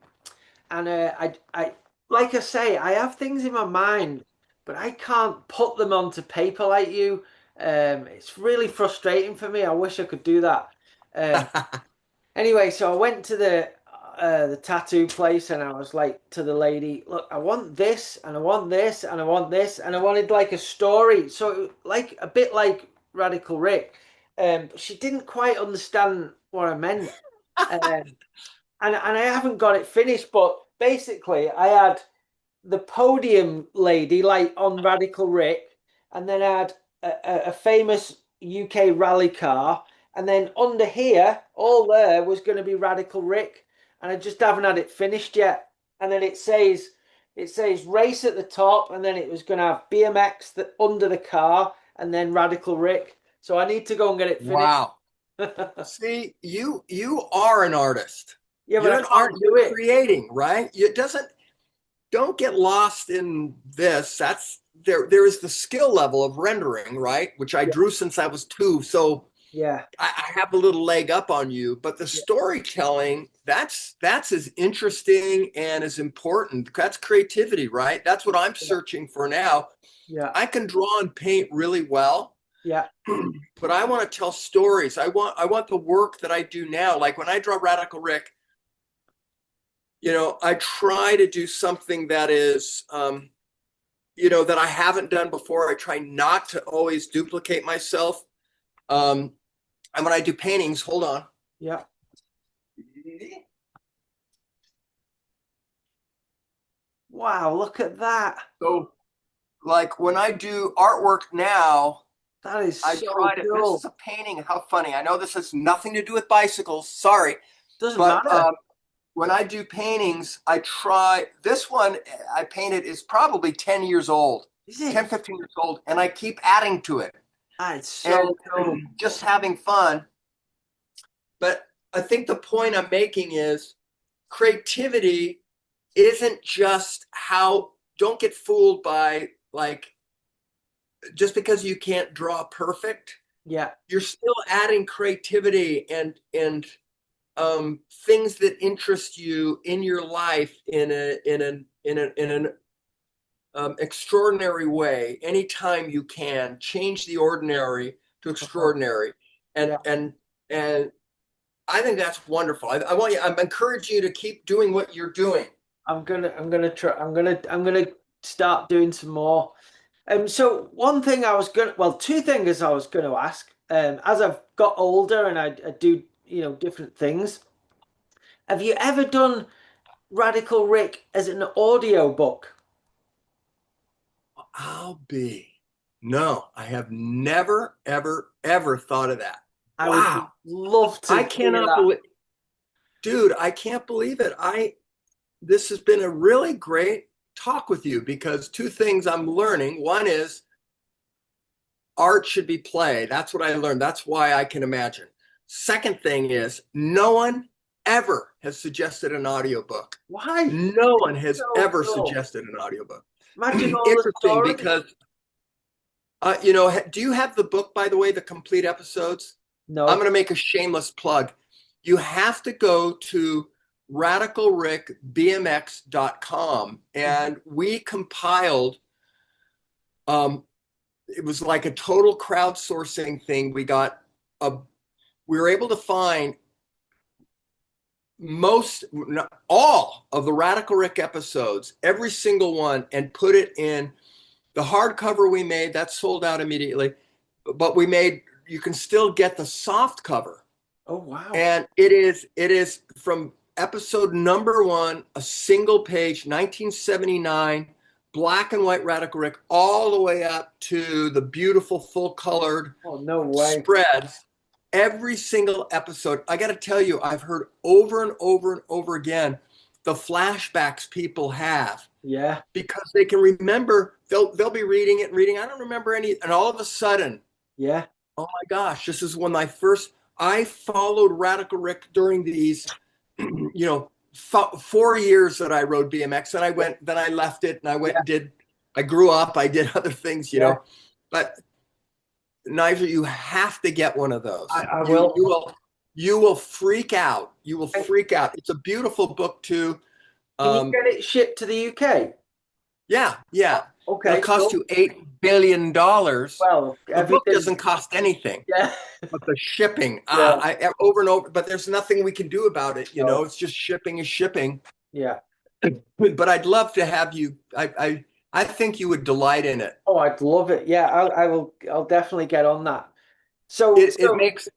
and I like I say, I have things in my mind, but I can't put them onto paper like you. It's really frustrating for me. I wish I could do that. Um, Anyway, so I went to the tattoo place, and I was like to the lady, "Look, I want this, and I want this, and I want this, and I wanted like a story." So like a bit like Radical Rick. But she didn't quite understand what I meant. Um, and I haven't got it finished, but basically I had the podium lady like on Radical Rick, and then I had a famous UK rally car, and then under here, all there was going to be Radical Rick, and I just haven't had it finished yet. And then it says race at the top, and then it was going to have BMX under the car, and then Radical Rick. So I need to go and get it finished. Wow. See, you are an artist. Yeah, but You're I an art. can't You're do it. creating, right? It doesn't. Don't get lost in this. That's there. There is the skill level of rendering, right? Which I Yeah, drew since I was 2, so yeah, I have a little leg up on you. But the yeah, storytelling, that's as interesting and as important. That's creativity, right? That's what I'm yeah, searching for now. yeah, I can draw and paint really well, yeah, but I want to tell stories. I want the work that I do now. Like when I draw Radical Rick, I try to do something that is that I haven't done before. I try not to always duplicate myself. Um, And when I do paintings, hold on. Yeah. Wow, look at that. So, like when I do artwork now, That is I so tried it. This is cool. a painting. How funny. I know this has nothing to do with bicycles. Sorry. Doesn't But matter. when I do paintings, I try this one I painted is probably 10 years old, Is it? 10, 15 years old, and I keep adding to it That is and so cool. just having fun. But I think the point I'm making is creativity isn't just how, don't get fooled by like, just because you can't draw perfect, Yeah. you're still adding creativity and things that interest you in your life in an extraordinary way. Anytime you can change the ordinary to Uh-huh. extraordinary, and Yeah. and and I think that's wonderful. I want you. I'm encouraging you to keep doing what you're doing. I'm gonna try. I'm gonna start doing some more. So one thing I was gonna, well, two things I was gonna ask. As I've got older and I do, different things. Have you ever done Radical Rick as an audio book? I'll be. No, I have never, ever, ever thought of that. I would Wow. love I to hear cannot that. believe, dude, I can't believe it. This has been a really great talk with you because two things I'm learning. One is art should be play. That's what I learned. That's why I can imagine. Second thing is no one ever has suggested an audiobook. Why? No one has So ever cool. suggested an audiobook. Imagine all the Interesting stories. because do you have the book, by the way, the complete episodes? I'm No. going to make a shameless plug. You have to go to radicalrickbmx.com and we compiled, um, it was like a total crowdsourcing thing. A, we were able to find all of the Radical Rick episodes, every single one, and put it in the hardcover we made. That sold out immediately, but you can still get the soft cover. Oh wow. And it is from episode number one, a single page, 1979, black and white Radical Rick, all the way up to the beautiful full colored Oh no way. spreads. Every single episode, I got to tell you, I've heard over and over and over again the flashbacks people have Yeah. because they can remember. They'll be reading it, reading. I don't remember any, and all of a sudden, Yeah. oh my gosh, this is when I followed Radical Rick during these, 4 years that I rode BMX, and then I left it, and I went Yeah. and I grew up, I did other things, Yeah. but Nigel, you have to get one of those. I You will. you will you will freak out. You will And freak out. It's a beautiful book too. can you Um, get it shipped to the UK? yeah, yeah. It'll Okay, cost cool. you $8 billion. Well, The book everything. doesn't cost anything. Yeah. But the shipping, Yeah. over and over, but there's nothing we can do about it. No. It's just shipping is shipping. Yeah. But I'd love to have you. I think you would delight in it. Oh, I'd love it. Yeah, I will. I'll definitely get on that. So, It it so makes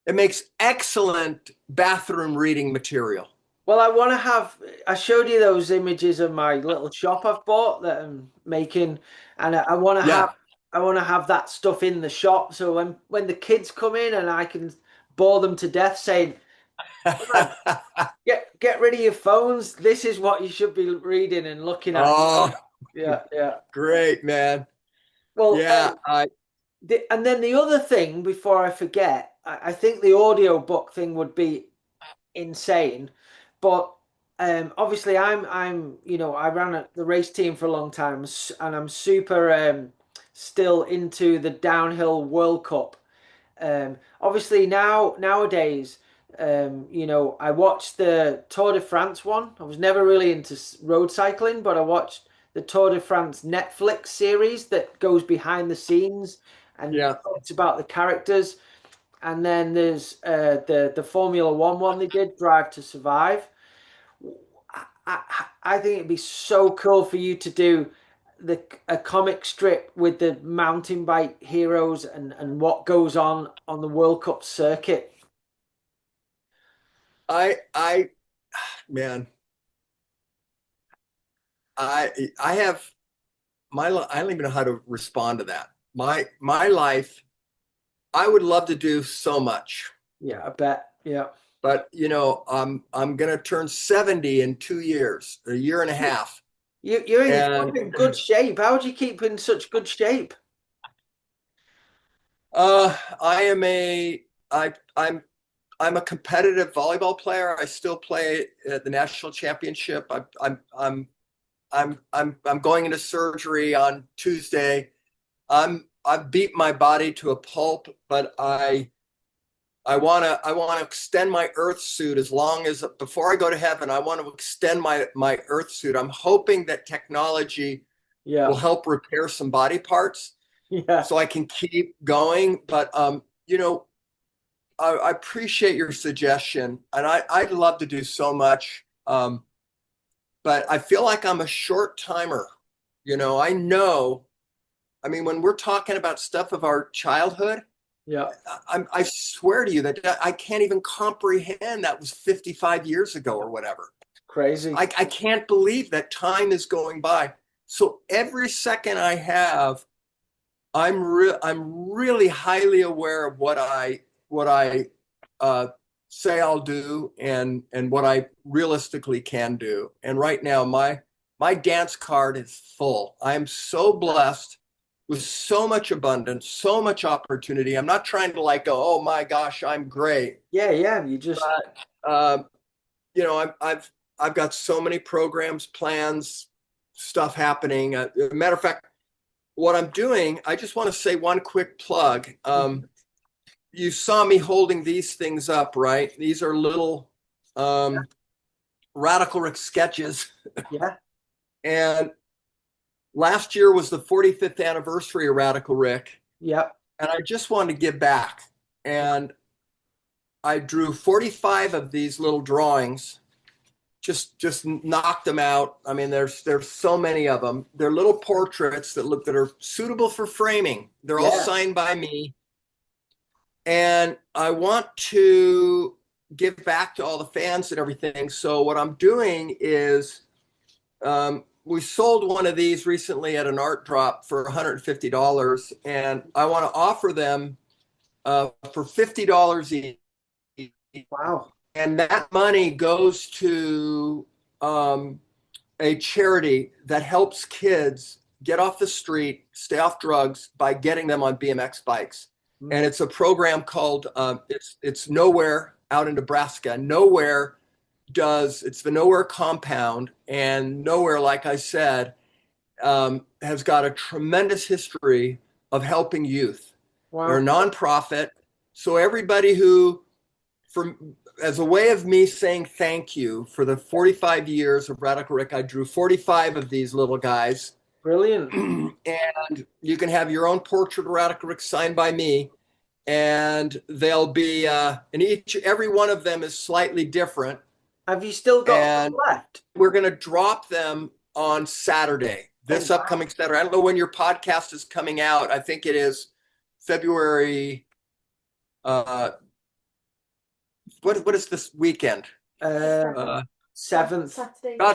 it makes excellent bathroom reading material. well, I want to have. I showed you those images of my little shop I've bought that I'm making, and I want to have. Yeah. I want to have that stuff in the shop, so when the kids come in, and I can bore them to death, saying, "Get rid of your phones. This is what you should be reading and looking at." Oh, Yeah, yeah. great, man. Well, Yeah, and then the other thing, before I forget, I think the audio book thing would be insane, but obviously I ran the race team for a long time, and I'm super still into the downhill World Cup. Obviously nowadays, I watched the Tour de France one. I was never really into road cycling, but I watched the Tour de France Netflix series that goes behind the scenes and yeah. talks about the characters. And then there's the Formula One they did, Drive to Survive. I think it'd be so cool for you to do. the a comic strip with the mountain bike heroes and what goes on the World Cup circuit. I man, I have I don't even know how to respond to that. My life, I would love to do so much, Yeah, I bet. Yeah. but I'm gonna turn 70 in 2 years, a year and a half, You're in and fucking good shape. How would you keep in such good shape? I am a I I'm a competitive volleyball player. I still play at the national championship. I'm going into surgery on Tuesday. I've beat my body to a pulp, but I want to extend my Earth suit as long as before I go to heaven. I want to extend my Earth suit. I'm hoping that technology will Yeah. help repair some body parts Yeah. so I can keep going. But I appreciate your suggestion, and I'd love to do so much. But I feel like I'm a short timer. I know. I mean, when we're talking about stuff of our childhood, Yeah. I swear to you that I can't even comprehend that was 55 years ago or whatever. Crazy. I can't believe that time is going by. So every second I have, I'm really highly aware of what I uh, say I'll do and what I realistically can do. And right now, my dance card is full. I am so blessed with so much abundance, so much opportunity. I'm not trying to like go, oh my gosh, I'm great. Yeah, yeah. You just But uh, I've got so many programs, plans, stuff happening. Matter of fact, what I'm doing, I just want to say one quick plug. You saw me holding these things up, right? These are little Radical Rick sketches. yeah, And last year was the 45th anniversary of Radical Rick. yeah. And I just wanted to give back. And I drew 45 of these little drawings, just knocked them out. I mean, there's so many of them. They're little portraits that are suitable for framing. They're all Yeah. signed by me. And I want to give back to all the fans and everything. So what I'm doing is we sold one of these recently at an art drop for $150, and I want to offer them for $50 each. Wow. And that money goes to a charity that helps kids get off the street, stay off drugs by getting them on BMX bikes. And it's a program called it's Nowhere out in Nebraska. It's the Nowhere compound, and Nowhere, like I said, has got a tremendous history of helping youth. They're a Wow. nonprofit, so everybody who, from as a way of me saying thank you for the 45 years of Radical Rick, I drew 45 of these little guys. Brilliant. And you can have your own portrait of Radical Rick signed by me. And they'll be, and every one of them is slightly different. Have you still got some And left? we're going to drop them on Saturday, Oh, this wow. upcoming Saturday. I don't know when your podcast is coming out. I think it is February. Uh, what is this weekend? Uh, Uh, seventh.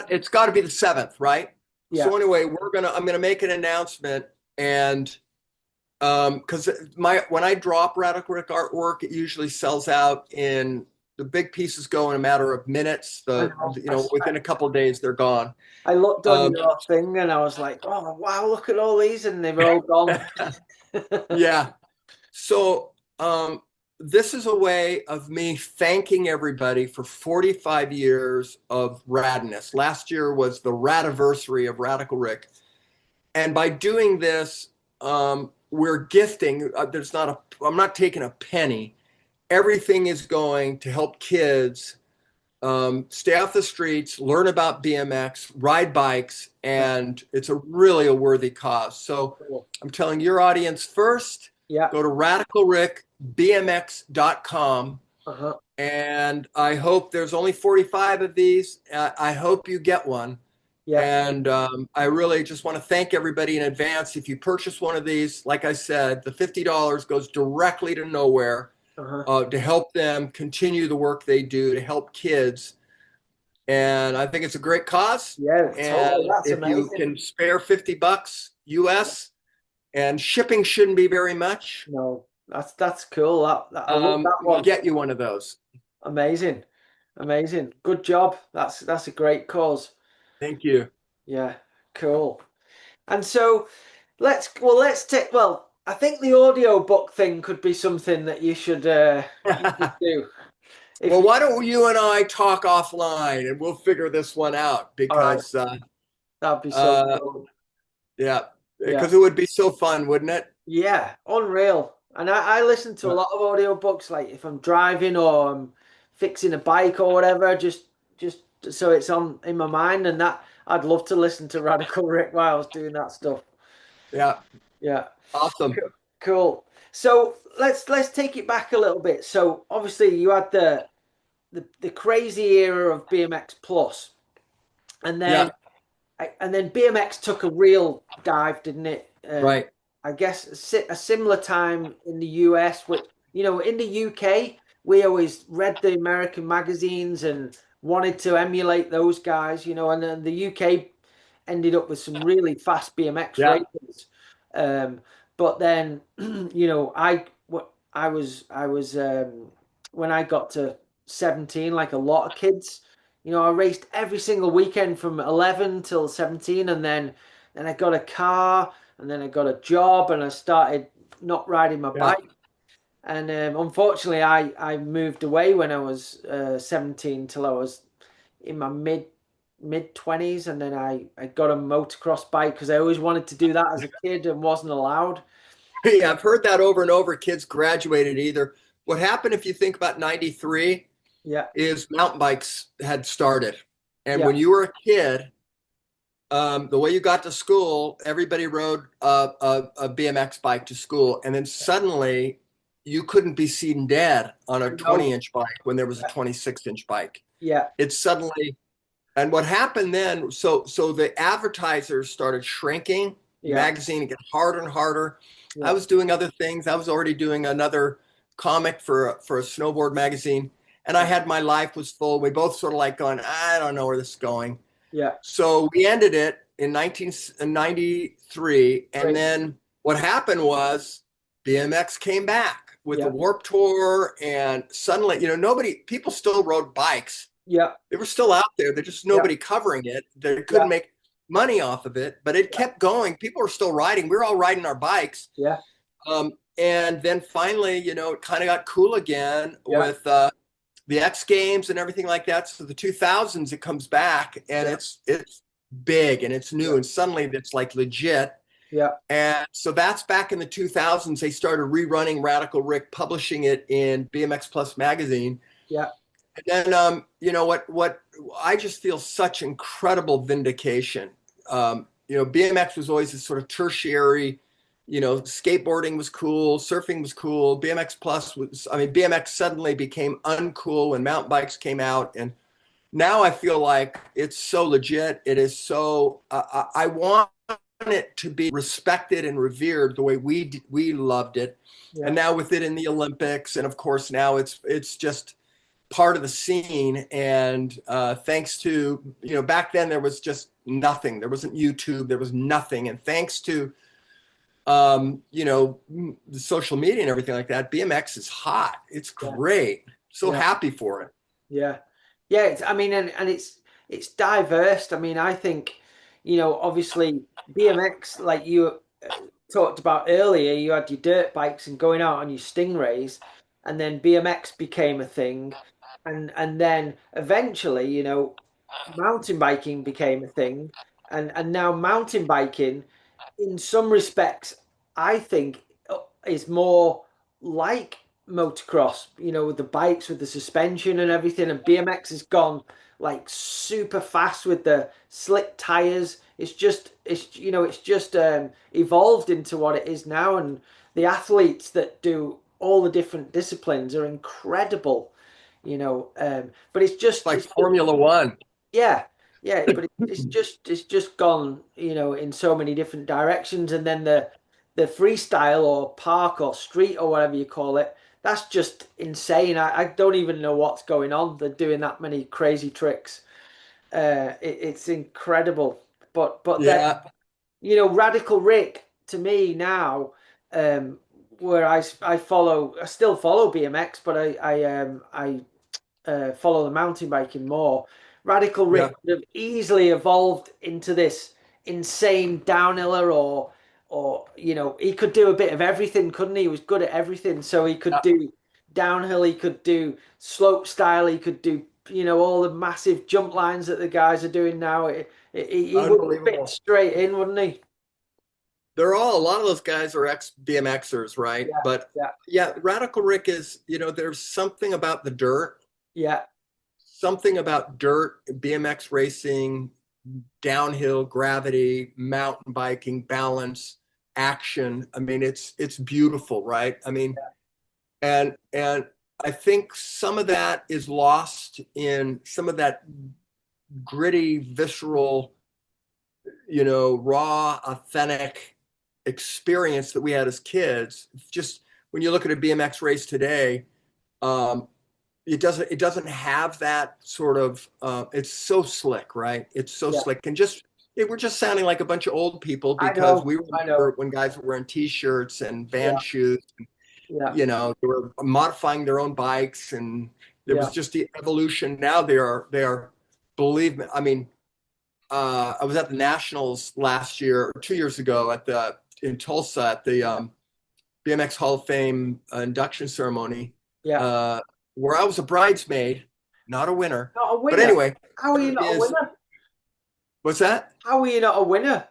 it's got to be the 7th, right? Yeah. So anyway, I'm gonna make an announcement, and because when I drop Radical Rick artwork, it usually sells out in the big pieces go in a matter of minutes. I know. Within a couple of days they're gone. I looked on Um, your thing and I was like, oh wow, look at all these, and they've all gone. yeah. So this is a way of me thanking everybody for 45 years of radness. Last year was the radiversary of Radical Rick. And by doing this, we're gifting. I'm not taking a penny. Everything is going to help kids stay off the streets, learn about BMX, ride bikes, and it's really a worthy cause. So I'm telling your audience first, Yeah. go to radicalrickbmx.com. And I hope there's only 45 of these. I hope you get one. Yeah. And I really just want to thank everybody in advance. If you purchase one of these, like I said, the $50 goes directly to nowhere Uh-huh. to help them continue the work they do to help kids. And I think it's a great cause. Yeah, totally. And That's if you amazing. can spare $50 US, and shipping shouldn't be very much, No, that's cool. I love that we'll one. get you one of those. Amazing. Amazing. Good job. That's a great cause. Thank you. Yeah, cool. And so let's take I think the audio book thing could be something that you should do. If Well, you why don't you and I talk offline and we'll figure this one out all right, because, that'd be so uh, cool. yeah, Yeah. because it would be so fun, wouldn't it? Yeah, unreal. And I listen to a Yeah. lot of audiobooks, like if I'm driving or I'm fixing a bike or whatever, just so it's on in my mind. And that I'd love to listen to Radical Rick while I was doing that stuff. Yeah. Yeah, Awesome. cool. So let's take it back a little bit. So obviously you had the crazy era of BMX Plus, and then Yeah. BMX took a real dive, didn't it? Right. I guess a similar time in the US, which in the UK we always read the American magazines and wanted to emulate those guys, and then the UK ended up with some really fast BMX Yeah. races. Um, but then, I was when I got to 17, like a lot of kids, I raced every single weekend from 11 till 17, and then I got a car, and then I got a job, and I started not riding my Yeah. bike. And unfortunately, I moved away when I was 17 till I was in my mid 20s, and then I got a motocross bike because I always wanted to do that as a kid and wasn't allowed. Yeah. I've heard that over and over. Kids graduated either. What happened if you think about 93 Yeah, is mountain bikes had started. And yeah, when you were a kid, the way you got to school, everybody rode a BMX bike to school. And then suddenly you couldn't be seen dead on a I know. 20-inch bike when there was a 26-inch bike. Yeah, It's suddenly, and what happened then, so the advertisers started shrinking, yeah, magazine it got harder and harder. I yeah, was doing other things. I was already doing another comic for a snowboard magazine. And I yeah, had my life was full. We both sort of like going, I don't know where this is going. yeah. So we ended it in 1993. And Great. then what happened was BMX came back with the Yeah, Warp Tour. And suddenly, people still rode bikes. yeah, They were still out there. There's just yeah, nobody covering it. They yeah, couldn't make money off of it, but it yeah, kept going. People were still riding. We were all riding our bikes. yeah, And then finally, it kind of got cool again yeah, with the X Games and everything like that. So the 2000s, it comes back and yeah, it's big and it's new yeah, and suddenly it's like legit. yeah, And so that's back in the 2000s. They started rerunning Radical Rick, publishing it in BMX Plus magazine. yeah, And then, what I just feel such incredible vindication. BMX was always this sort of tertiary. Skateboarding was cool, surfing was cool. BMX Plus was, I mean, BMX suddenly became uncool when mountain bikes came out, and now I feel like it's so legit. It is so. I want it to be respected and revered the way we loved it, yeah, and now with it in the Olympics, and of course now it's just part of the scene. And thanks to, back then there was just nothing. There wasn't YouTube. There was nothing. And thanks to, the social media and everything like that, BMX is hot. It's yeah, great. So yeah. happy for it. Yeah, yeah. I mean, and it's diverse. I mean, I think obviously BMX, like you talked about earlier, you had your dirt bikes and going out on your stingrays, and then BMX became a thing, and then eventually, mountain biking became a thing, and now mountain biking, in some respects, I think is more like motocross, with the bikes, with the suspension and everything. And BMX has gone like super fast with the slick tires. It's just evolved into what it is now. And the athletes that do all the different disciplines are incredible, but it's It's just, like Formula One. yeah, yeah, but it's just gone, in so many different directions. And then the freestyle or park or street or whatever you call it, that's just insane. I don't even know what's going on. They're doing that many crazy tricks. It's incredible. But then, Yeah, Radical Rick to me now, um, where I still follow BMX, but I follow the mountain biking more. Radical yeah, Rick could have easily evolved into this insane downhiller, or he could do a bit of everything, couldn't he? He was good at everything, so he could yeah. do downhill, he could do slope style, he could do all the massive jump lines that the guys are doing now. He would fit Unbelievable. straight in, wouldn't he? A lot of those guys are ex BMXers, right? Yeah, But yeah, yeah, Radical Rick is, there's something about the dirt, yeah, something about dirt, BMX racing, downhill, gravity, mountain biking, balance, action. I mean, it's beautiful, right? I mean, and I think some of that is lost in some of that gritty, visceral, raw, authentic experience that we had as kids. Just when you look at a BMX race today, um, it doesn't have that sort of. It's so slick, right? It's so yeah. slick, and we're just sounding like a bunch of old people I because know, we I remember know. when guys were wearing T-shirts and Yeah, band shoes. yeah, They were modifying their own bikes, and there was yeah, just the evolution. Now they are, believe me. I mean, I was at the Nationals last year or 2 years ago in Tulsa at the BMX Hall of Fame induction ceremony, yeah. uh, where I was a bridesmaid, not a winner. Not a But winner. anyway, How are you not a is winner? what's that? How are you not a winner?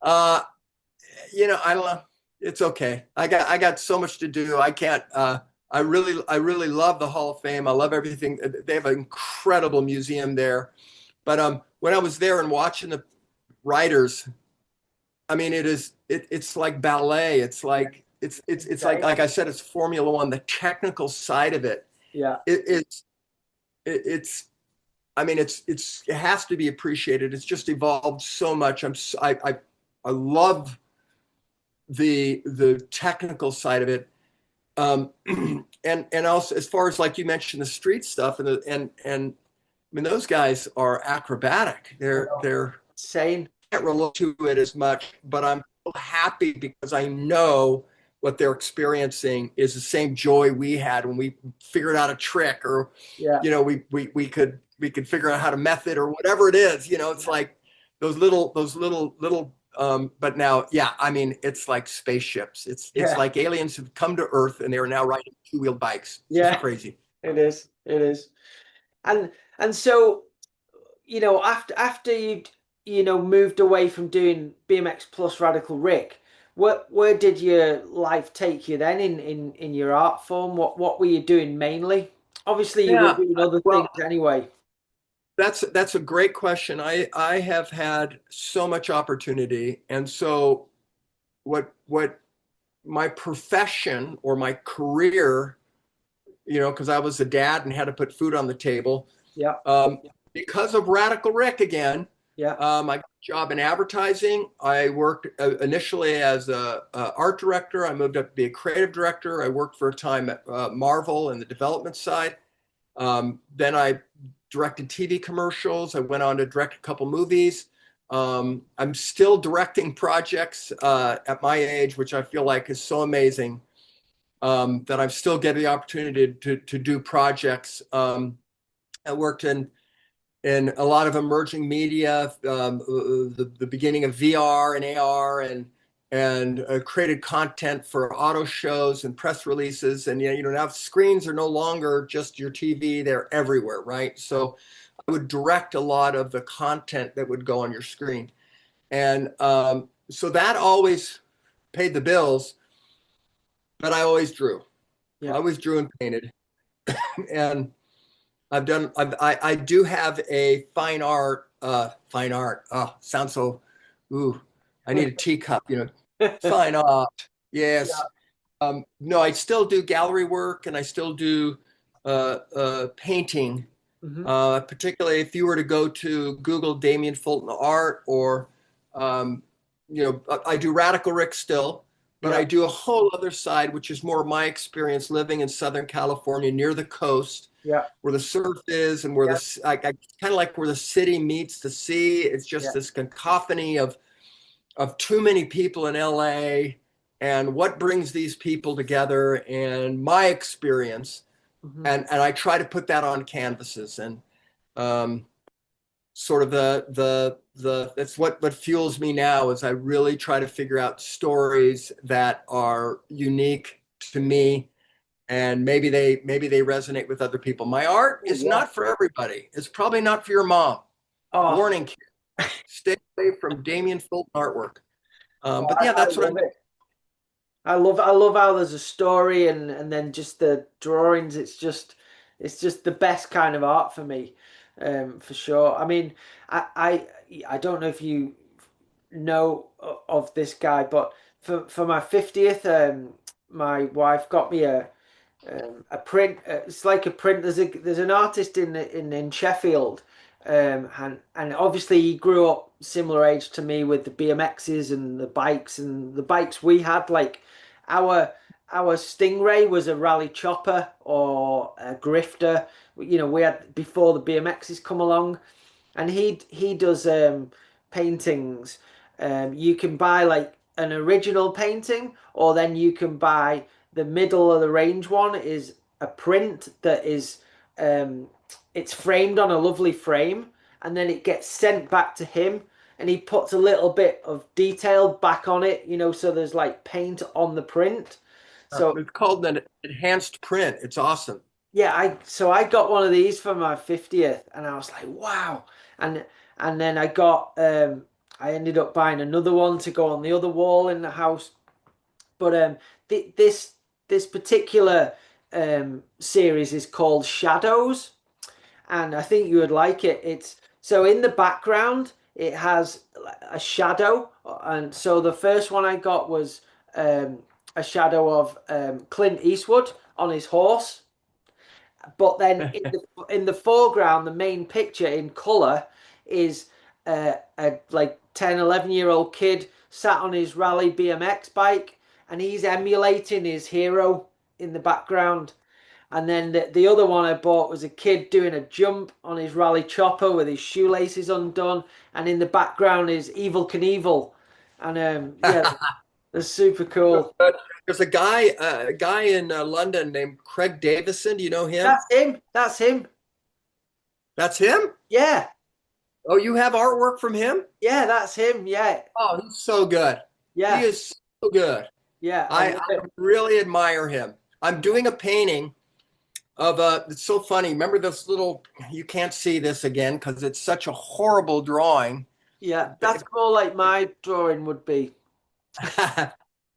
Uh, I don't know. It's okay. I got so much to do. I can't. I really love the Hall of Fame. I love everything. They have an incredible museum there. But when I was there and watching the riders, I mean, it's like ballet. It's Yeah, like it's like okay. like I said, it's Formula One. The technical side of it, Yeah, it it's it's. I mean, it has to be appreciated. It's just evolved so much. I love the technical side of it. And also as far as like you mentioned the street stuff and I mean those guys are acrobatic. I They're know. they're Insane. can't relate to it as much, but I'm so happy because I know what they're experiencing is the same joy we had when we figured out a trick, or Yeah, we could figure out how to method or whatever it is. It's yeah, like those little but now, yeah, I mean, it's like spaceships. It's yeah, like aliens have come to Earth and they are now riding two-wheeled bikes. It's just yeah. crazy. It is. It is. And so, after you'd, moved away from doing BMX Plus Radical Rick, where did your life take you then in your art form? What were you doing mainly? Obviously, you were Yeah. doing other things Well, anyway. that's a great question. I have had so much opportunity, and so what my profession or my career, because I was a dad and had to put food on the table, Yeah, um, because of Radical Rick again. yeah, I got a job in advertising. I worked initially as a art director. I moved up to be a creative director. I worked for a time at Marvel in the development side. Then I directed TV commercials. I went on to direct a couple movies. I'm still directing projects at my age, which I feel like is so amazing, that I'm still getting the opportunity to do projects. I worked in a lot of emerging media, the beginning of VR and AR, and created content for auto shows and press releases. And now screens are no longer just your TV; they're everywhere, right? So I would direct a lot of the content that would go on your screen, and so that always paid the bills. But I always drew. I yeah. always drew and painted, and I do have a fine art. Oh, sounds so, ooh, I need a teacup, fine art. Yeah, Yes. No, I still do gallery work and I still do painting. Hmm. Particularly if you were to go to Google Damian Fulton art, or um, I do Radical Rick still, but Yeah, I do a whole other side, which is more my experience living in Southern California near the coast, yeah, where the surf is, and where yeah, I kind of like where the city meets the sea. It's yeah. just this cacophony of too many people in LA, and what brings these people together, and my experience, Hmm. and I try to put that on canvases, and um, sort of the that's what fuels me now, is I really try to figure out stories that are unique to me, and maybe they resonate with other people. My art Oh, is yeah. not for everybody. It's probably not for your mom. Oh, Warning, kid, stay away from Damian Fulton artwork. But I, yeah, I that's what love it. I love how there's a story and then just the drawings. It's just the best kind of art for me, for sure. I mean, I don't know if you know of this guy, but for my 50th, my wife got me a print. It's like a print. There's an artist in Sheffield, and obviously he grew up similar age to me with the BMXs and the bikes we had. Like our our Stingray was a rally chopper or a grifter. You know, we had before the BMXs come along, and he does paintings. You can buy like an original painting, or then you can buy the middle of the range one is a print that is um, it's framed on a lovely frame, and then it gets sent back to him, and he puts a little bit of detail back on it, you know, so there's like paint on the print. So it's called an enhanced print. It's awesome. yeah, I got one of these for my 50th, and I was like, wow. And and then I ended up buying another one to go on the other wall in the house. But this this particular series is called Shadows, and I think you would like it. It's so in the background it has a shadow, and so the first one I got was a shadow of Clint Eastwood on his horse, but then in the foreground, the main picture in color is a like 10, 11 year old kid sat on his rally BMX bike, and he's emulating his hero in the background. And then the other one I bought was a kid doing a jump on his rally chopper with his shoelaces undone, and in the background is Evil Knievel. And yeah, that's super cool. There's a guy in London named Craig Davison. Do you know him? That's him. That's him. That's him. Yeah, Oh, you have artwork from him? yeah, that's him. Yeah, Oh, he's so good. He yeah, is so good. yeah. I I love it. really admire him. I'm doing a painting of it's so funny. Remember this little, you can't see this again because it's such a horrible drawing. Yeah, that's more like my drawing would be.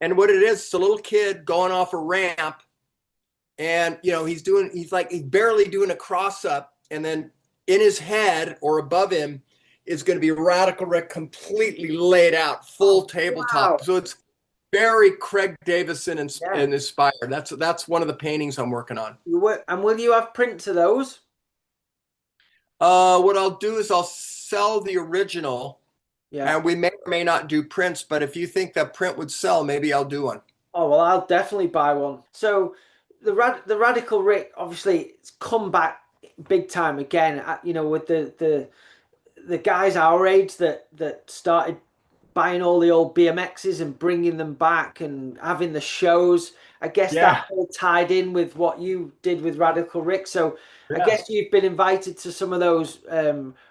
And what it is, it's a little kid going off a ramp, and he's barely doing a cross up, and then in his head or above him is going to be Radical Rick completely laid out, full Oh, tabletop. wow. So it's very Craig Davison Yeah. and inspired. That's one of the paintings I'm working on. And will you have print of those? What I'll do is I'll sell the original, Yeah. and we may or may not do prints, but if you think that print would sell, maybe I'll do one. Oh well, I'll definitely buy one. So the Radical Rick obviously it's come back big time again. You know, with the guys our age that started buying all the old BMXs and bringing them back and having the shows. I guess that Yeah, all tied in with what you did with Radical Rick. So I yeah. guess you've been invited to some of those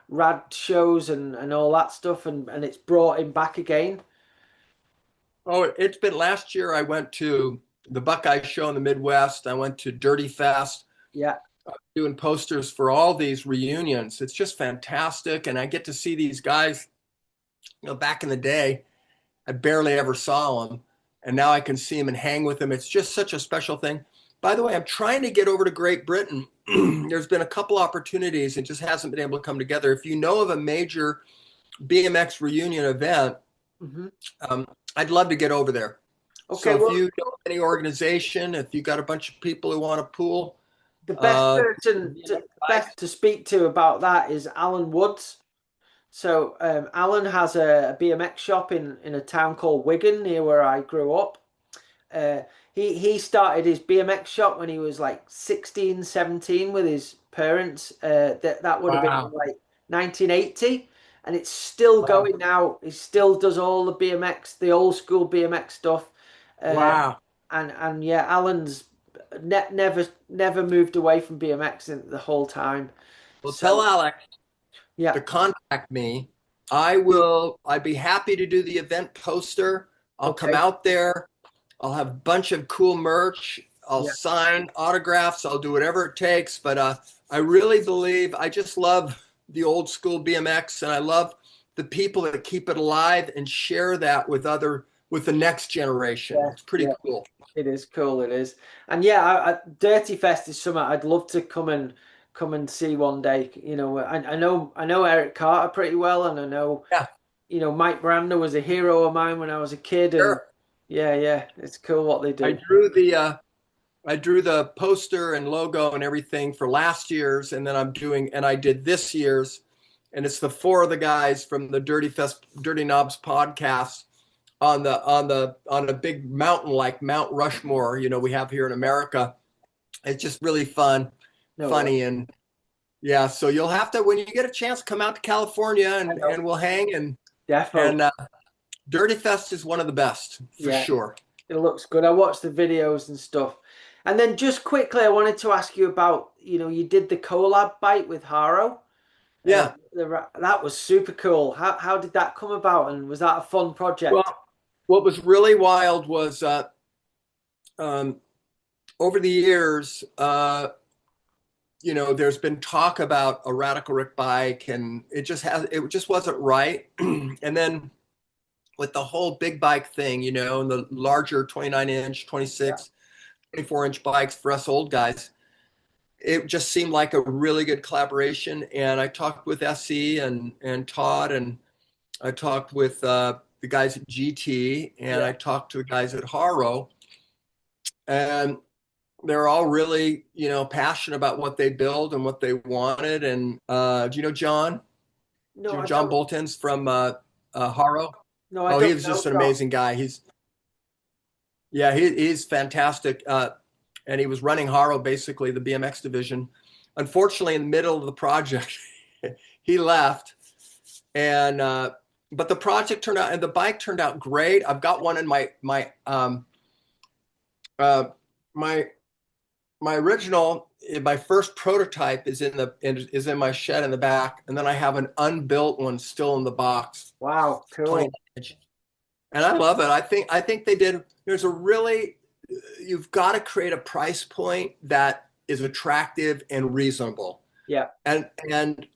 rad shows and all that stuff, and it's brought him back again. Oh, it's been last year. I went to the Buckeye Show in the Midwest. I went to Dirty Fest, Yeah, doing posters for all these reunions. It's just fantastic. And I get to see these guys, back in the day, I barely ever saw them. And now I can see them and hang with them. It's just such a special thing. By the way, I'm trying to get over to Great Britain. There's been a couple opportunities. It just hasn't been able to come together. If you know of a major BMX reunion event, hmm. um, I'd love to get over there. Okay, So if well, you know any organization, if you got a bunch of people who want to pool, The best doing person to BMX best bikes. to speak to about that is Alan Woods. So Alan has a BMX shop in a town called Wigan near where I grew up. Uh, he started his BMX shop when he was like 16, 17 with his parents. That would have been in Wow. like 1980, and it's still Wow. going now. He still does all the BMX, the old school BMX stuff. Uh, Wow. and yeah, Alan's never moved away from BMX in the whole time. Well, tell So Alex yeah, to contact me. I'd be happy to do the event poster. I'll come okay, out there. I'll have a bunch of cool merch. I'll yeah, sign autographs. I'll do whatever it takes. But I really believe I just love the old school BMX, and I love the people that keep it alive and share that with the next generation. yeah, It's pretty yeah. cool. It is cool. It is, and yeah, Dirty Fest is something I'd love to come and see one day. I know Eric Carter pretty well, and I know Yeah, Mike Miranda was a hero of mine when I was a kid, and sure. yeah, yeah, it's cool what they I do. drew the uh, I drew the poster and logo and everything for last year's, and then I did this year's, and it's the four of the guys from the Dirty Knobs podcast on a big mountain like Mount Rushmore, we have here in America. It's just really No way. funny, and yeah. So you'll have to, when you get a chance, come out to California I and know. we'll hang Defo. and Dirty Fest is one of the best for Yeah, sure. it looks good. I watched the videos and stuff. And then just quickly, I wanted to ask you about, you did the collab bite with Haro. Yeah. That was super cool. How did that come about? And was that a fun project? Well, what was really wild was um, over the years, there's been talk about a Radical Rick bike, and it just wasn't right. And then with the whole big bike thing, and the larger 29-inch, Yeah, 26, 24-inch bikes for us old guys, it just seemed like a really good collaboration. And I talked with SE and Todd, and I talked with the guys at GT, and yeah. I talked to the guys at Haro, and they're all really, passionate about what they build and what they wanted. And do you know John? Do No, you know I John don't. Bolton's from Haro? No, I Oh, he don't was know, just an John. amazing guy. He's fantastic. And he was running Haro, basically the BMX division. Unfortunately, in the middle of the project, he left. And but the project turned out, and the bike turned out great. I've got one in uh, my my original, my first prototype is in my shed in the back, and then I have an unbuilt one still in the box, Wow, 29 cool. inch, and I love it. I think they did. There's a really You've got to create a price point that is attractive and reasonable. Yeah, And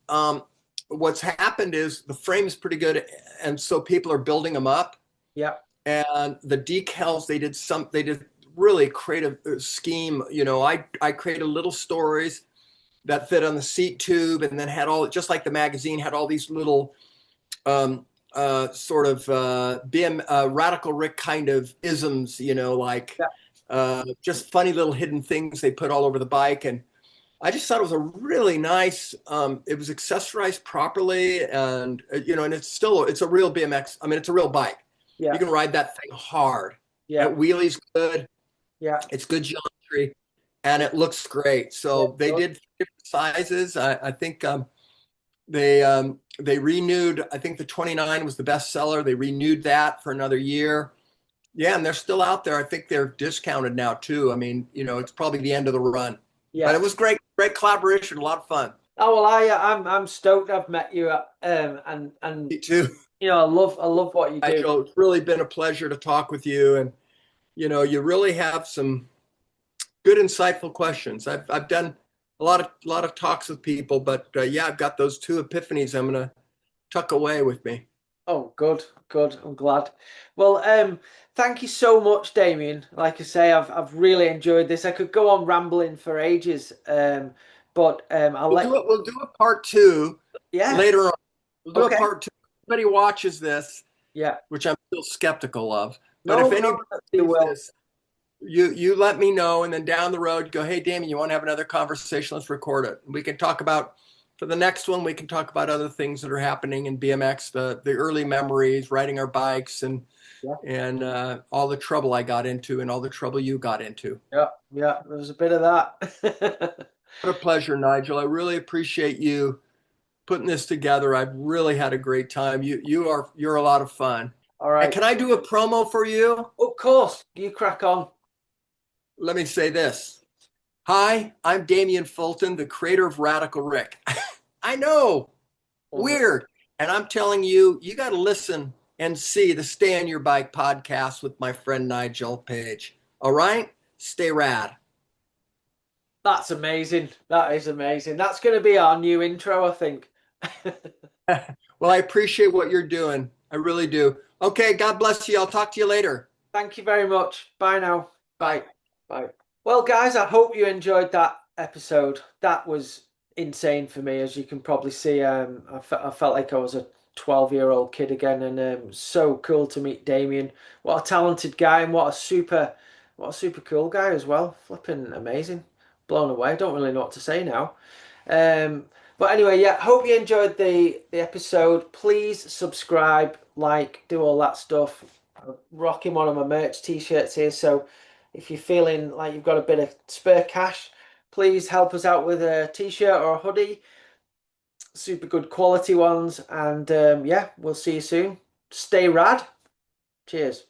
what's happened is the frame is pretty good, and so people are building them up. yeah, And the decals, they did really creative scheme. I created little stories that fit on the seat tube, and then had all, just like the magazine, had all these little sort of Radical Rick kind of isms, like yeah, just funny little hidden things they put all over the bike. And I just thought it was a really nice. It was accessorized properly, and and it's a real BMX. I mean, it's a real bike. You yeah, can ride that thing hard. yeah, It wheelies good. yeah. It's good geometry, and it looks great. Yeah, So they good. did different sizes. I think they renewed. I think the 29 was the best seller. They renewed that for another year. Yeah, and they're still out there. I think they're discounted now too. I mean, it's probably the end of the run, but Yeah. it was great collaboration, a lot of fun. Oh well, I'm stoked I've met you, and Me too. I love what you do. It's really been a pleasure to talk with you, and you really have some good, insightful questions. I've done a lot of talks with people, but yeah, I've got those two epiphanies I'm gonna tuck away with me. Oh, good, good. I'm glad. Well, thank you so much, Damien. Like I say, I've really enjoyed this. I could go on rambling for ages, but I'll We'll let do you. it. We'll do a part two Yeah. later on. We'll do a Okay. part two. If anybody watches this, Yeah. which I'm still skeptical of, but if No, no, anybody you sees will. this, you let me know, and then down the road, go, hey, Damien, you want to have another conversation? Let's record it. We can talk about for the next one. We can talk about other things that are happening in BMX, the early memories, riding our bikes, Yeah, and all the trouble I got into, and all the trouble you got into. yeah, yeah. There's a bit of that. What a pleasure, Nigel. I really appreciate you putting this together. I've really had a great time. You're a lot of fun. All And right. can I do a promo for you? Of course, you crack on. Let me say this. Hi, I'm Damian Fulton, the creator of Radical Rick. I know, Love it. weird. And I'm telling you, you got to listen and see the Stay on Your Bike podcast with my friend Nigel Page. All right? Stay rad. That's amazing. That is amazing. That's going to be our new intro, I think. Well, I appreciate what you're doing. I really do. Okay, God bless you. I'll talk to you later. Thank you very much. Bye now. Bye. Bye. Bye. Well, guys, I hope you enjoyed that episode. That was insane for me, as you can probably see. I felt like I was a 12-year-old kid again, and so cool to meet Damien. What a talented guy, and what a super cool guy as well. Flipping amazing. Blown away. Don't really know what to say now. Um, but anyway, yeah, hope you enjoyed the episode. Please subscribe, like, do all that stuff. I'm rocking one of my merch t-shirts here, so if you're feeling like you've got a bit of spare cash, please help us out with a t-shirt or a hoodie. Super good quality ones, and yeah, we'll see you soon. Stay rad. Cheers.